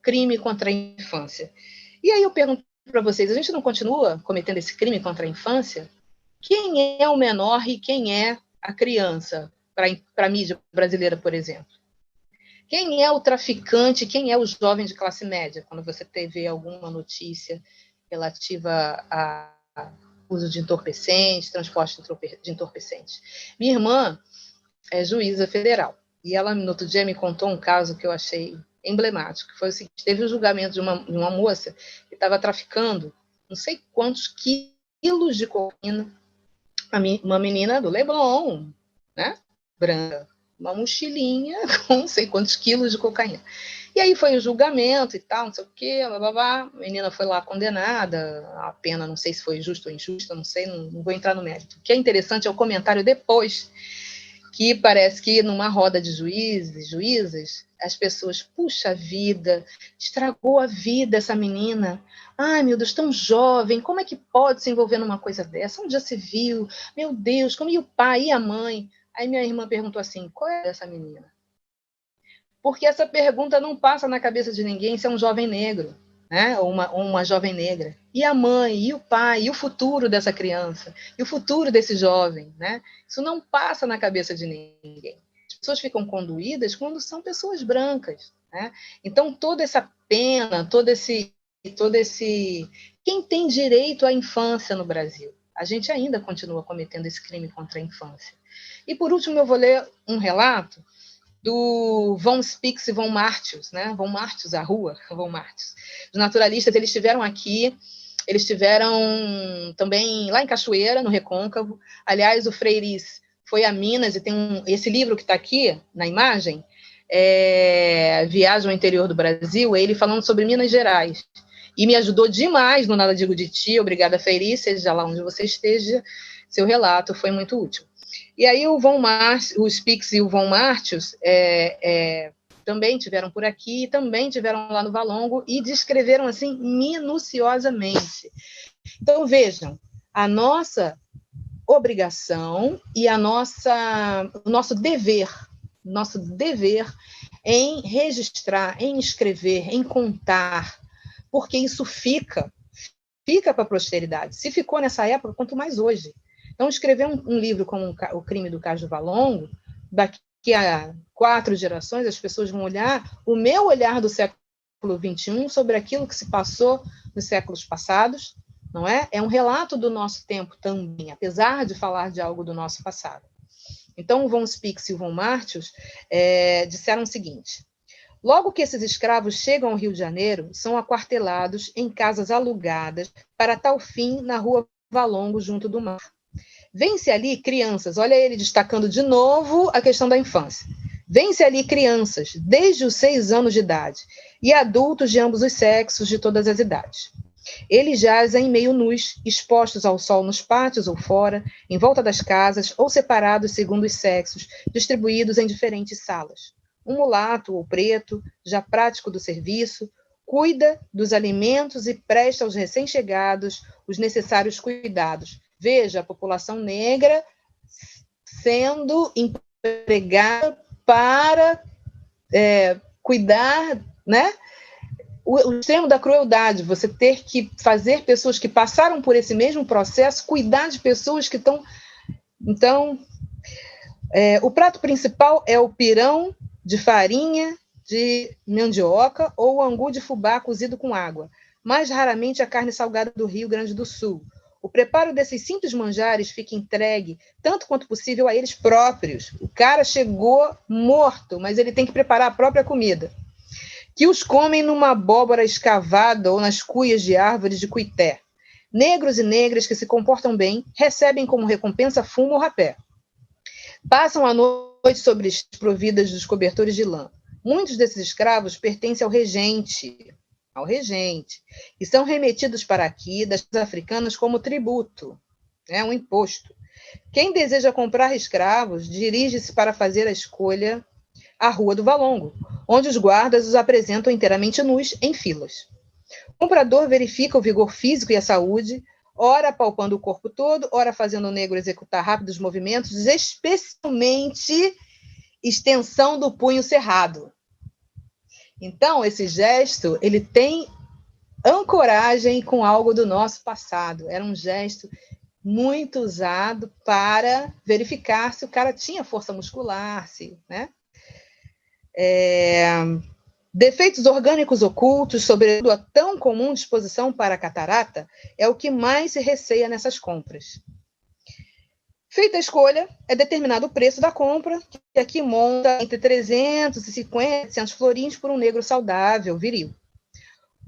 crime contra a infância. E aí eu pergunto para vocês, a gente não continua cometendo esse crime contra a infância? Quem é o menor e quem é a criança, para a mídia brasileira, por exemplo? Quem é o traficante, quem é o jovem de classe média, quando você vê alguma notícia relativa a uso de entorpecentes, transporte de entorpecentes? Minha irmã é juíza federal, e ela, no outro dia, me contou um caso que eu achei emblemático, que foi o seguinte: teve o julgamento de uma moça que estava traficando não sei quantos quilos de cocaína, uma menina do Leblon, né, branca, uma mochilinha com não sei quantos quilos de cocaína. E aí foi o julgamento e tal, não sei o quê, blá, blá, blá. A menina foi lá condenada, a pena não sei se foi justa ou injusta, não sei, não vou entrar no mérito. O que é interessante é o comentário depois, que parece que numa roda de juízes, juízas, as pessoas, puxa vida, estragou a vida essa menina. Ai, meu Deus, tão jovem, como é que pode se envolver numa coisa dessa? Onde já se viu? Meu Deus, como e o pai e a mãe? Aí minha irmã perguntou assim, qual é essa menina? Porque essa pergunta não passa na cabeça de ninguém se é um jovem negro, né? Ou uma jovem negra. E a mãe, e o pai, e o futuro dessa criança, e o futuro desse jovem, né? Isso não passa na cabeça de ninguém. As pessoas ficam conduídas quando são pessoas brancas, né? Então, toda essa pena, todo esse... Quem tem direito à infância no Brasil? A gente ainda continua cometendo esse crime contra a infância. E, por último, eu vou ler um relato do von Spix e von Martius, né? Von Martius, a rua Von Martius. Os naturalistas, eles estiveram aqui, eles estiveram também lá em Cachoeira, no Recôncavo. Aliás, o Freiris foi a Minas e tem esse livro que está aqui na imagem, Viagem ao Interior do Brasil, ele falando sobre Minas Gerais. E me ajudou demais no Nada Digo de Ti. Obrigada, Freiris, seja lá onde você esteja, seu relato foi muito útil. E aí o Spix e o Von Martius também tiveram por aqui, também tiveram lá no Valongo e descreveram assim minuciosamente. Então vejam, a nossa obrigação e o nosso dever em registrar, em escrever, em contar, porque isso fica para a posteridade. Se ficou nessa época, quanto mais hoje. Então, escrever um livro como O Crime do Cais do Valongo, daqui a 4 gerações, as pessoas vão olhar o meu olhar do século XXI sobre aquilo que se passou nos séculos passados, não é? É um relato do nosso tempo também, apesar de falar de algo do nosso passado. Então, o Von Spix e o Von Martius disseram o seguinte: logo que esses escravos chegam ao Rio de Janeiro, são aquartelados em casas alugadas para tal fim na rua Valongo, junto do mar. Vêm-se ali crianças, olha ele destacando de novo a questão da infância. Vêm-se ali crianças, desde os 6 anos de idade, e adultos de ambos os sexos, de todas as idades. Eles jazem meio nus, expostos ao sol nos pátios ou fora, em volta das casas, ou separados segundo os sexos, distribuídos em diferentes salas. Um mulato ou preto, já prático do serviço, cuida dos alimentos e presta aos recém-chegados os necessários cuidados. Veja, a população negra sendo empregada para cuidar, né? O extremo da crueldade, você ter que fazer pessoas que passaram por esse mesmo processo, cuidar de pessoas que estão... Então, o prato principal é o pirão de farinha de mandioca ou o angu de fubá cozido com água. Mais raramente a carne salgada do Rio Grande do Sul. O preparo desses simples manjares fica entregue, tanto quanto possível, a eles próprios. O cara chegou morto, mas ele tem que preparar a própria comida. Que os comem numa abóbora escavada ou nas cuias de árvores de cuité. Negros e negras que se comportam bem recebem como recompensa fumo ou rapé. Passam a noite sobre as providas dos cobertores de lã. Muitos desses escravos pertencem ao regente, e são remetidos para aqui das africanas como tributo, um imposto. Quem deseja comprar escravos dirige-se para fazer a escolha à Rua do Valongo, onde os guardas os apresentam inteiramente nus em filas. O comprador verifica o vigor físico e a saúde, ora palpando o corpo todo, ora fazendo o negro executar rápidos movimentos, especialmente extensão do punho cerrado. Então, esse gesto, ele tem ancoragem com algo do nosso passado. Era um gesto muito usado para verificar se o cara tinha força muscular, né? Defeitos orgânicos ocultos, sobretudo a tão comum disposição para a catarata, é o que mais se receia nessas compras. Feita a escolha, é determinado o preço da compra, que aqui monta entre 350 e 800 florins por um negro saudável, viril.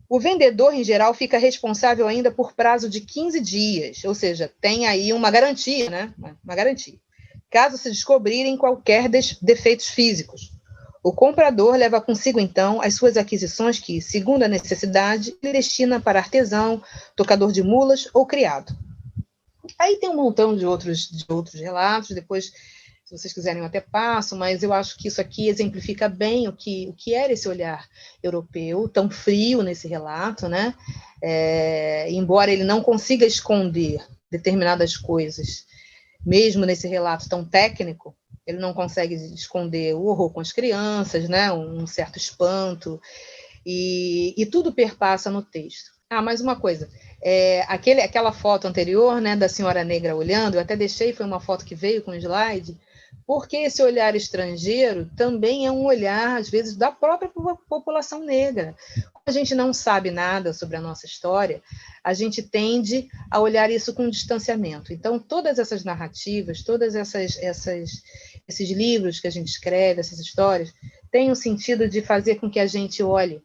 O vendedor, em geral, fica responsável ainda por prazo de 15 dias, ou seja, tem aí uma garantia, né? Uma garantia. Caso se descobrirem qualquer defeitos físicos. O comprador leva consigo, então, as suas aquisições que, segundo a necessidade, ele destina para artesão, tocador de mulas ou criado. Aí tem um montão de outros relatos, depois, se vocês quiserem, eu até passo, mas eu acho que isso aqui exemplifica bem o que era esse olhar europeu, tão frio nesse relato, né? Embora ele não consiga esconder determinadas coisas, mesmo nesse relato tão técnico, ele não consegue esconder o horror com as crianças, né? Um certo espanto, e tudo perpassa no texto. Mais uma coisa, aquela foto anterior, né, da senhora negra olhando, eu até deixei, foi uma foto que veio com o slide, porque esse olhar estrangeiro também é um olhar, às vezes, da própria população negra. Como a gente não sabe nada sobre a nossa história, a gente tende a olhar isso com distanciamento. Então, todas essas narrativas, todas esses livros que a gente escreve, essas histórias, têm o sentido de fazer com que a gente olhe,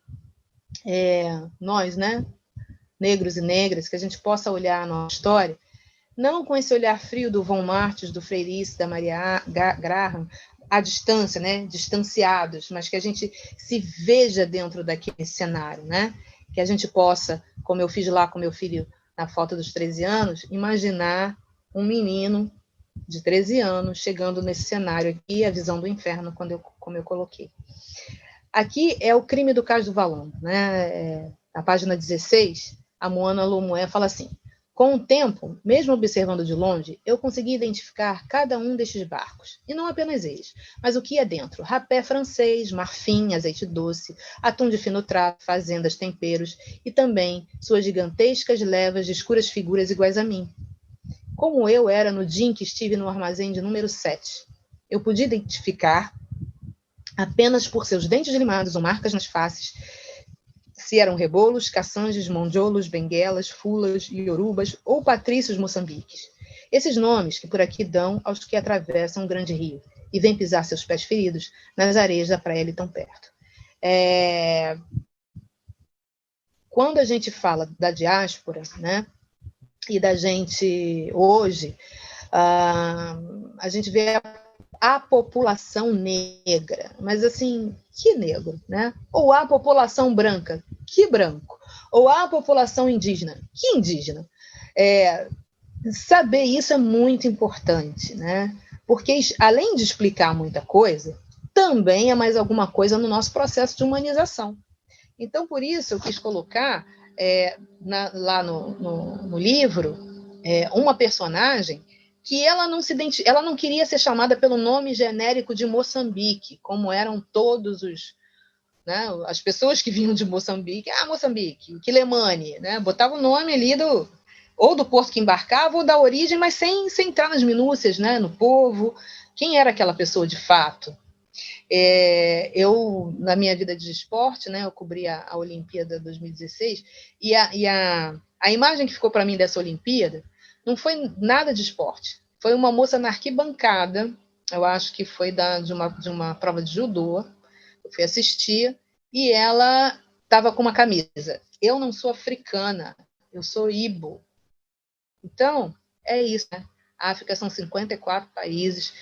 nós, né, negros e negras, que a gente possa olhar a nossa história, não com esse olhar frio do Von Martins, do Freirice, da Maria Graham, à distância, né, distanciados, mas que a gente se veja dentro daquele cenário, né, que a gente possa, como eu fiz lá com meu filho na foto dos 13 anos, imaginar um menino de 13 anos chegando nesse cenário aqui, a visão do inferno, como eu coloquei. Aqui é o crime do Cais do Valongo, né, na página 16, a Moana Lomoé fala assim: com o tempo, mesmo observando de longe, eu consegui identificar cada um destes barcos, e não apenas eles, mas o que ia dentro: rapé francês, marfim, azeite doce, atum de fino trato, fazendas, temperos, e também suas gigantescas levas de escuras figuras iguais a mim. Como eu era no dia em que estive no armazém de número 7, eu podia identificar, apenas por seus dentes limados ou marcas nas faces, se eram rebolos, caçanges, mondiolos, benguelas, fulas, iorubas ou patrícios moçambiques. Esses nomes que por aqui dão aos que atravessam um grande rio e vêm pisar seus pés feridos nas areias da praia ali tão perto. Quando a gente fala da diáspora, né, e da gente hoje, a gente vê a população negra, mas assim, que negro, né? Ou a população branca, que branco? Ou a população indígena, que indígena? Saber isso é muito importante, né? Porque além de explicar muita coisa, também é mais alguma coisa no nosso processo de humanização. Então, por isso, eu quis colocar lá no livro uma personagem que ela não queria ser chamada pelo nome genérico de Moçambique, como eram todos né, as pessoas que vinham de Moçambique. Moçambique, Quilemane, né? Botava o nome ali ou do porto que embarcava ou da origem, mas sem entrar nas minúcias, né, no povo. Quem era aquela pessoa de fato? Eu, na minha vida de esporte, né, eu cobri a Olimpíada 2016, e a imagem que ficou para mim dessa Olimpíada não foi nada de esporte. Foi uma moça na arquibancada, eu acho que foi de uma prova de judô, eu fui assistir, e ela estava com uma camisa: eu não sou africana, eu sou Ibo. Então, é isso, né? A África são 54 países,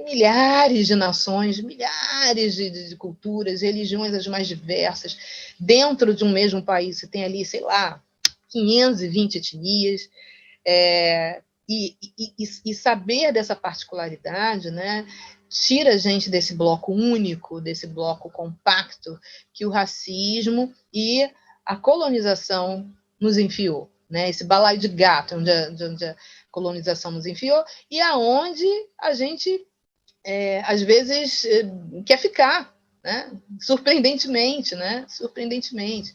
milhares de nações, milhares de culturas, religiões as mais diversas. Dentro de um mesmo país, você tem ali, sei lá, 520 etnias. E saber dessa particularidade, né, tira a gente desse bloco único, desse bloco compacto que o racismo e a colonização nos enfiou, né? Esse balaio de gato onde a colonização nos enfiou e aonde a gente, às vezes, quer ficar, né? Surpreendentemente, né? Surpreendentemente.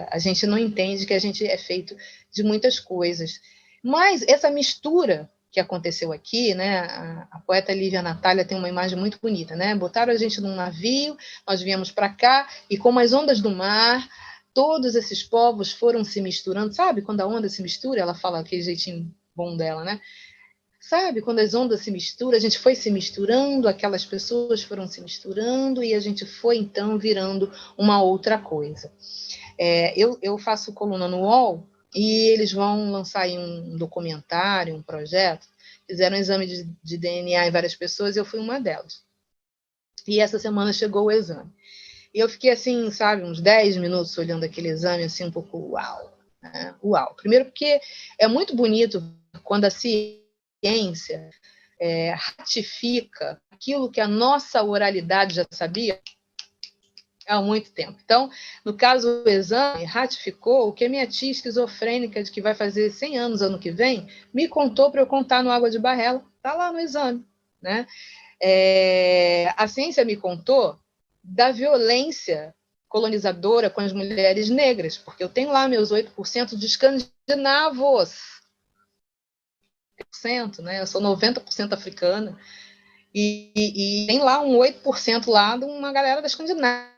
A gente não entende que a gente é feito de muitas coisas. Mas essa mistura que aconteceu aqui, né? A poeta Lívia Natália tem uma imagem muito bonita, né? Botaram a gente num navio, nós viemos para cá, e como as ondas do mar, todos esses povos foram se misturando. Sabe quando a onda se mistura? Ela fala aquele jeitinho bom dela, né? Sabe, quando as ondas se misturam, a gente foi se misturando, aquelas pessoas foram se misturando, e a gente foi, então, virando uma outra coisa. Eu faço coluna no UOL, e eles vão lançar aí um documentário, um projeto, fizeram um exame de DNA em várias pessoas, e eu fui uma delas. E essa semana chegou o exame. E eu fiquei assim, sabe, uns 10 minutos olhando aquele exame, assim, um pouco uau. Né? Uau. Primeiro porque é muito bonito quando a ciência ratifica aquilo que a nossa oralidade já sabia há muito tempo. Então, no caso, o exame ratificou o que a minha tia esquizofrênica, de que vai fazer 100 anos ano que vem, me contou para eu contar no Água de Barrela. Está lá no exame. Né? A ciência me contou da violência colonizadora com as mulheres negras, porque eu tenho lá meus 8% de escandinavos. Né? Eu sou 90% africana. E tem lá um 8% lá de uma galera da Escandinávia.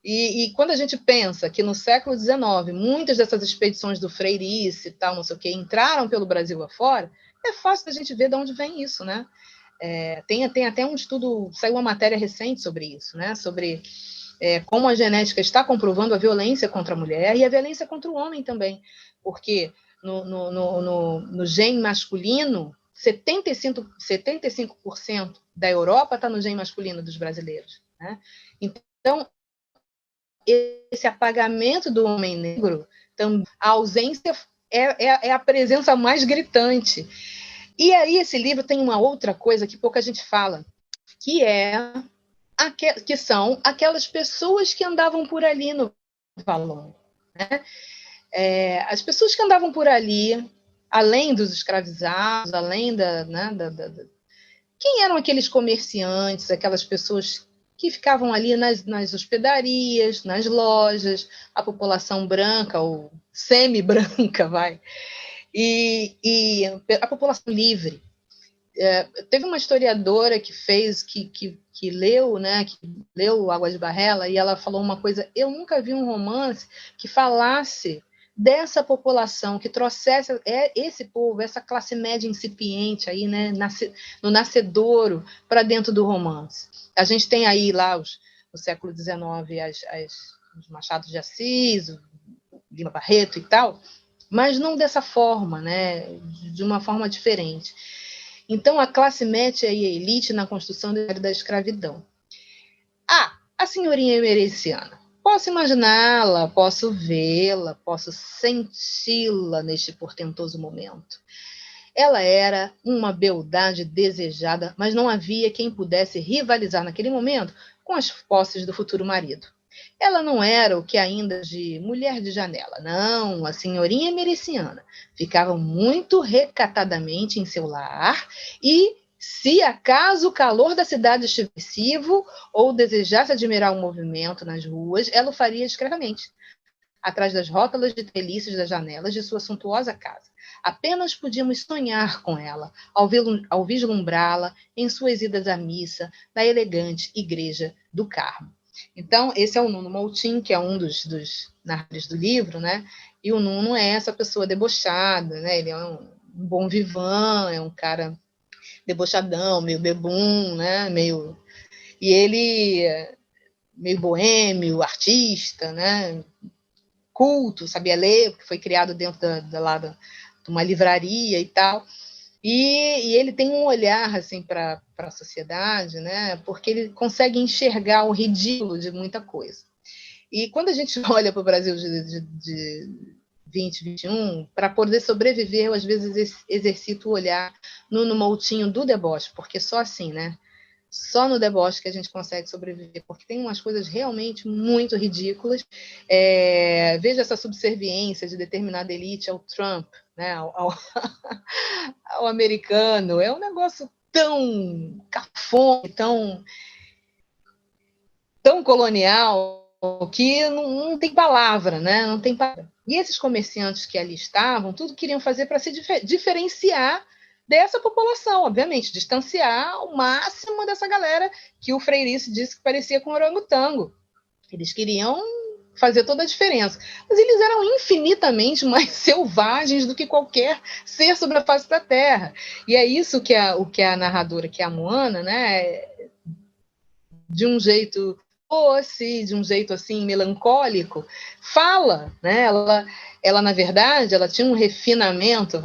E quando a gente pensa que no século XIX, muitas dessas expedições do Freirice e tal, não sei o que, entraram pelo Brasil afora, é fácil a gente ver de onde vem isso, né? Tem até um estudo, saiu uma matéria recente sobre isso, né? Sobre como a genética está comprovando a violência contra a mulher e a violência contra o homem também, porque no gene masculino, 75% da Europa está no gene masculino dos brasileiros. Né? Então, esse apagamento do homem negro, a ausência é a presença mais gritante. E aí esse livro tem uma outra coisa que pouca gente fala, que são aquelas pessoas que andavam por ali no Valongo. Né? As pessoas que andavam por ali, além dos escravizados, além quem eram aqueles comerciantes, aquelas pessoas que ficavam ali nas hospedarias, nas lojas, a população branca ou semi-branca, e a população livre. Teve uma historiadora que leu, né, que leu Água de Barrela, e ela falou uma coisa: eu nunca vi um romance que falasse dessa população, que trouxesse esse povo, essa classe média incipiente aí, né, no nascedouro, para dentro do romance. A gente tem aí lá no século XIX os Machado de Assis, o Lima Barreto e tal, mas não dessa forma, né, de uma forma diferente. Então, a classe média e a elite na construção da escravidão. A senhorinha emereciana. Posso imaginá-la, posso vê-la, posso senti-la neste portentoso momento. Ela era uma beldade desejada, mas não havia quem pudesse rivalizar naquele momento com as posses do futuro marido. Ela não era o que ainda de mulher de janela, não, a senhorinha emereciana. Ficava muito recatadamente em seu lar e, se acaso o calor da cidade estivesse excessivo ou desejasse admirar o movimento nas ruas, ela o faria discretamente, atrás das rótulas de treliços das janelas de sua suntuosa casa. Apenas podíamos sonhar com ela, ao vislumbrá-la em suas idas à missa, na elegante igreja do Carmo. Então, esse é o Nuno Moutinho, que é um dos narradores do livro, né? E o Nuno é essa pessoa debochada, né? Ele é um bom vivant, é um cara debochadão, meio bebum, né? E ele meio boêmio, artista, né? Culto, sabia ler, porque foi criado dentro de uma livraria e tal. E ele tem um olhar assim para a sociedade, né? Porque ele consegue enxergar o ridículo de muita coisa. E quando a gente olha para o Brasil XX, XXI, para poder sobreviver, eu às vezes exercito o olhar no montinho do deboche, porque só assim, né? Só no deboche que a gente consegue sobreviver, porque tem umas coisas realmente muito ridículas. Veja essa subserviência de determinada elite ao Trump, né? ao americano. É um negócio tão cafona, tão colonial, que não tem palavra, né? Não tem palavra. E esses comerciantes que ali estavam, tudo queriam fazer para se diferenciar dessa população, obviamente, distanciar ao máximo dessa galera que o Freirice disse que parecia com orangotango. Eles queriam fazer toda a diferença. Mas eles eram infinitamente mais selvagens do que qualquer ser sobre a face da Terra. E é isso que a narradora, que é a Moana, né, de um jeito doce, de um jeito assim melancólico, fala, né? Ela na verdade, ela tinha um refinamento,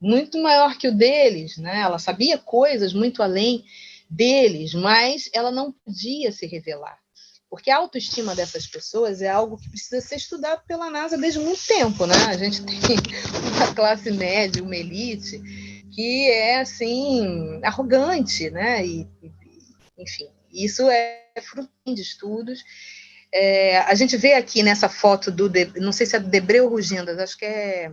muito maior que o deles, né? Ela sabia coisas muito além deles, mas ela não podia se revelar. Porque a autoestima dessas pessoas é algo que precisa ser estudado pela NASA desde muito tempo, né? A gente tem uma classe média, uma elite, que é, assim, arrogante, né? Enfim, isso é fruto de estudos. A gente vê aqui nessa foto não sei se é do Debré ou Rugendas, acho que é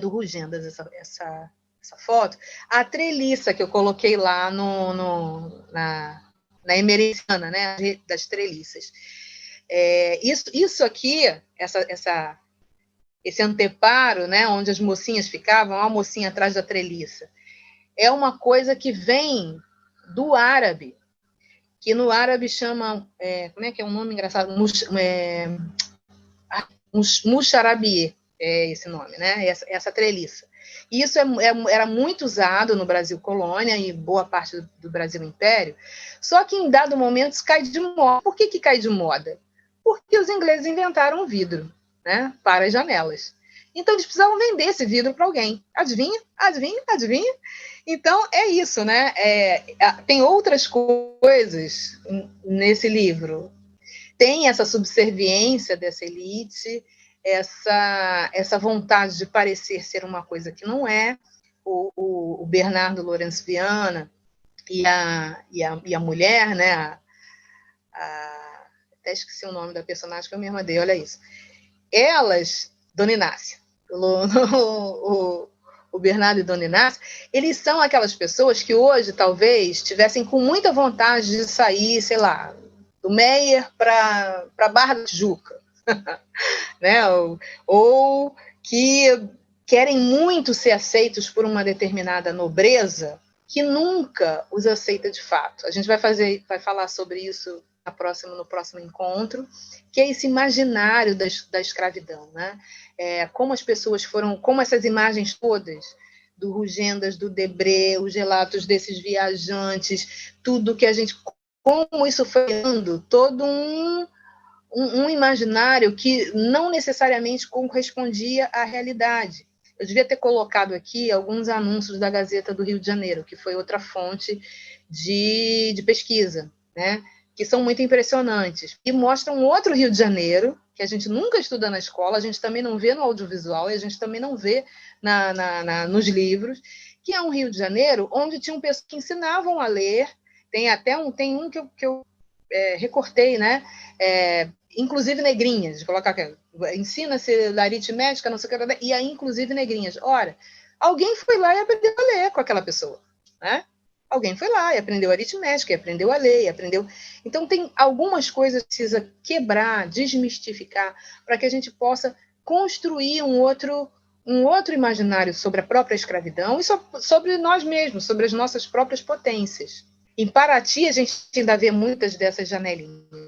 do Rugendas essa foto, a treliça que eu coloquei lá na Emericiana, né, das treliças. Isso aqui, esse anteparo, né, onde as mocinhas ficavam, uma mocinha atrás da treliça, é uma coisa que vem do árabe, que no árabe chama, como é que é um nome engraçado? Muxarabiê, é esse nome, né? Essa treliça. E isso era muito usado no Brasil colônia e boa parte do Brasil império, só que em dado momento isso cai de moda. Por que cai de moda? Porque os ingleses inventaram o vidro, né, para as janelas. Então eles precisavam vender esse vidro para alguém. Adivinha? Adivinha? Adivinha? Então é isso, né? Tem outras coisas nesse livro. Tem essa subserviência dessa elite, essa vontade de parecer ser uma coisa que não é. O Bernardo Lourenço Viana e a mulher, né? Até esqueci o nome da personagem que eu mesma dei, olha isso. Elas, Dona Inácia, o Bernardo e Dona Inácia, eles são aquelas pessoas que hoje talvez tivessem com muita vontade de sair, sei lá, do Meier para Barra da Tijuca, né? ou que querem muito ser aceitos por uma determinada nobreza que nunca os aceita de fato. A gente vai falar sobre isso no próximo encontro, que é esse imaginário da escravidão, né? Como as pessoas foram, como essas imagens todas do Rugendas, do Debré, os relatos desses viajantes, tudo que a gente, como isso foi dando todo um imaginário que não necessariamente correspondia à realidade. Eu devia ter colocado aqui alguns anúncios da Gazeta do Rio de Janeiro, que foi outra fonte de pesquisa, né? Que são muito impressionantes e mostram outro Rio de Janeiro que a gente nunca estuda na escola, a gente também não vê no audiovisual e a gente também não vê nos livros, que é um Rio de Janeiro onde tinham pessoas que ensinavam a ler. Tem um que eu recortei, né? Inclusive negrinhas, de colocar aqui, ensina-se da aritmética, não sei o que, e aí inclusive negrinhas. Ora, alguém foi lá e aprendeu a ler com aquela pessoa, né? Alguém foi lá e aprendeu aritmética, e aprendeu a ler, aprendeu. Então tem algumas coisas que precisa quebrar, desmistificar, para que a gente possa construir um outro imaginário sobre a própria escravidão e sobre nós mesmos, sobre as nossas próprias potências. Em Paraty, a gente ainda vê muitas dessas janelinhas,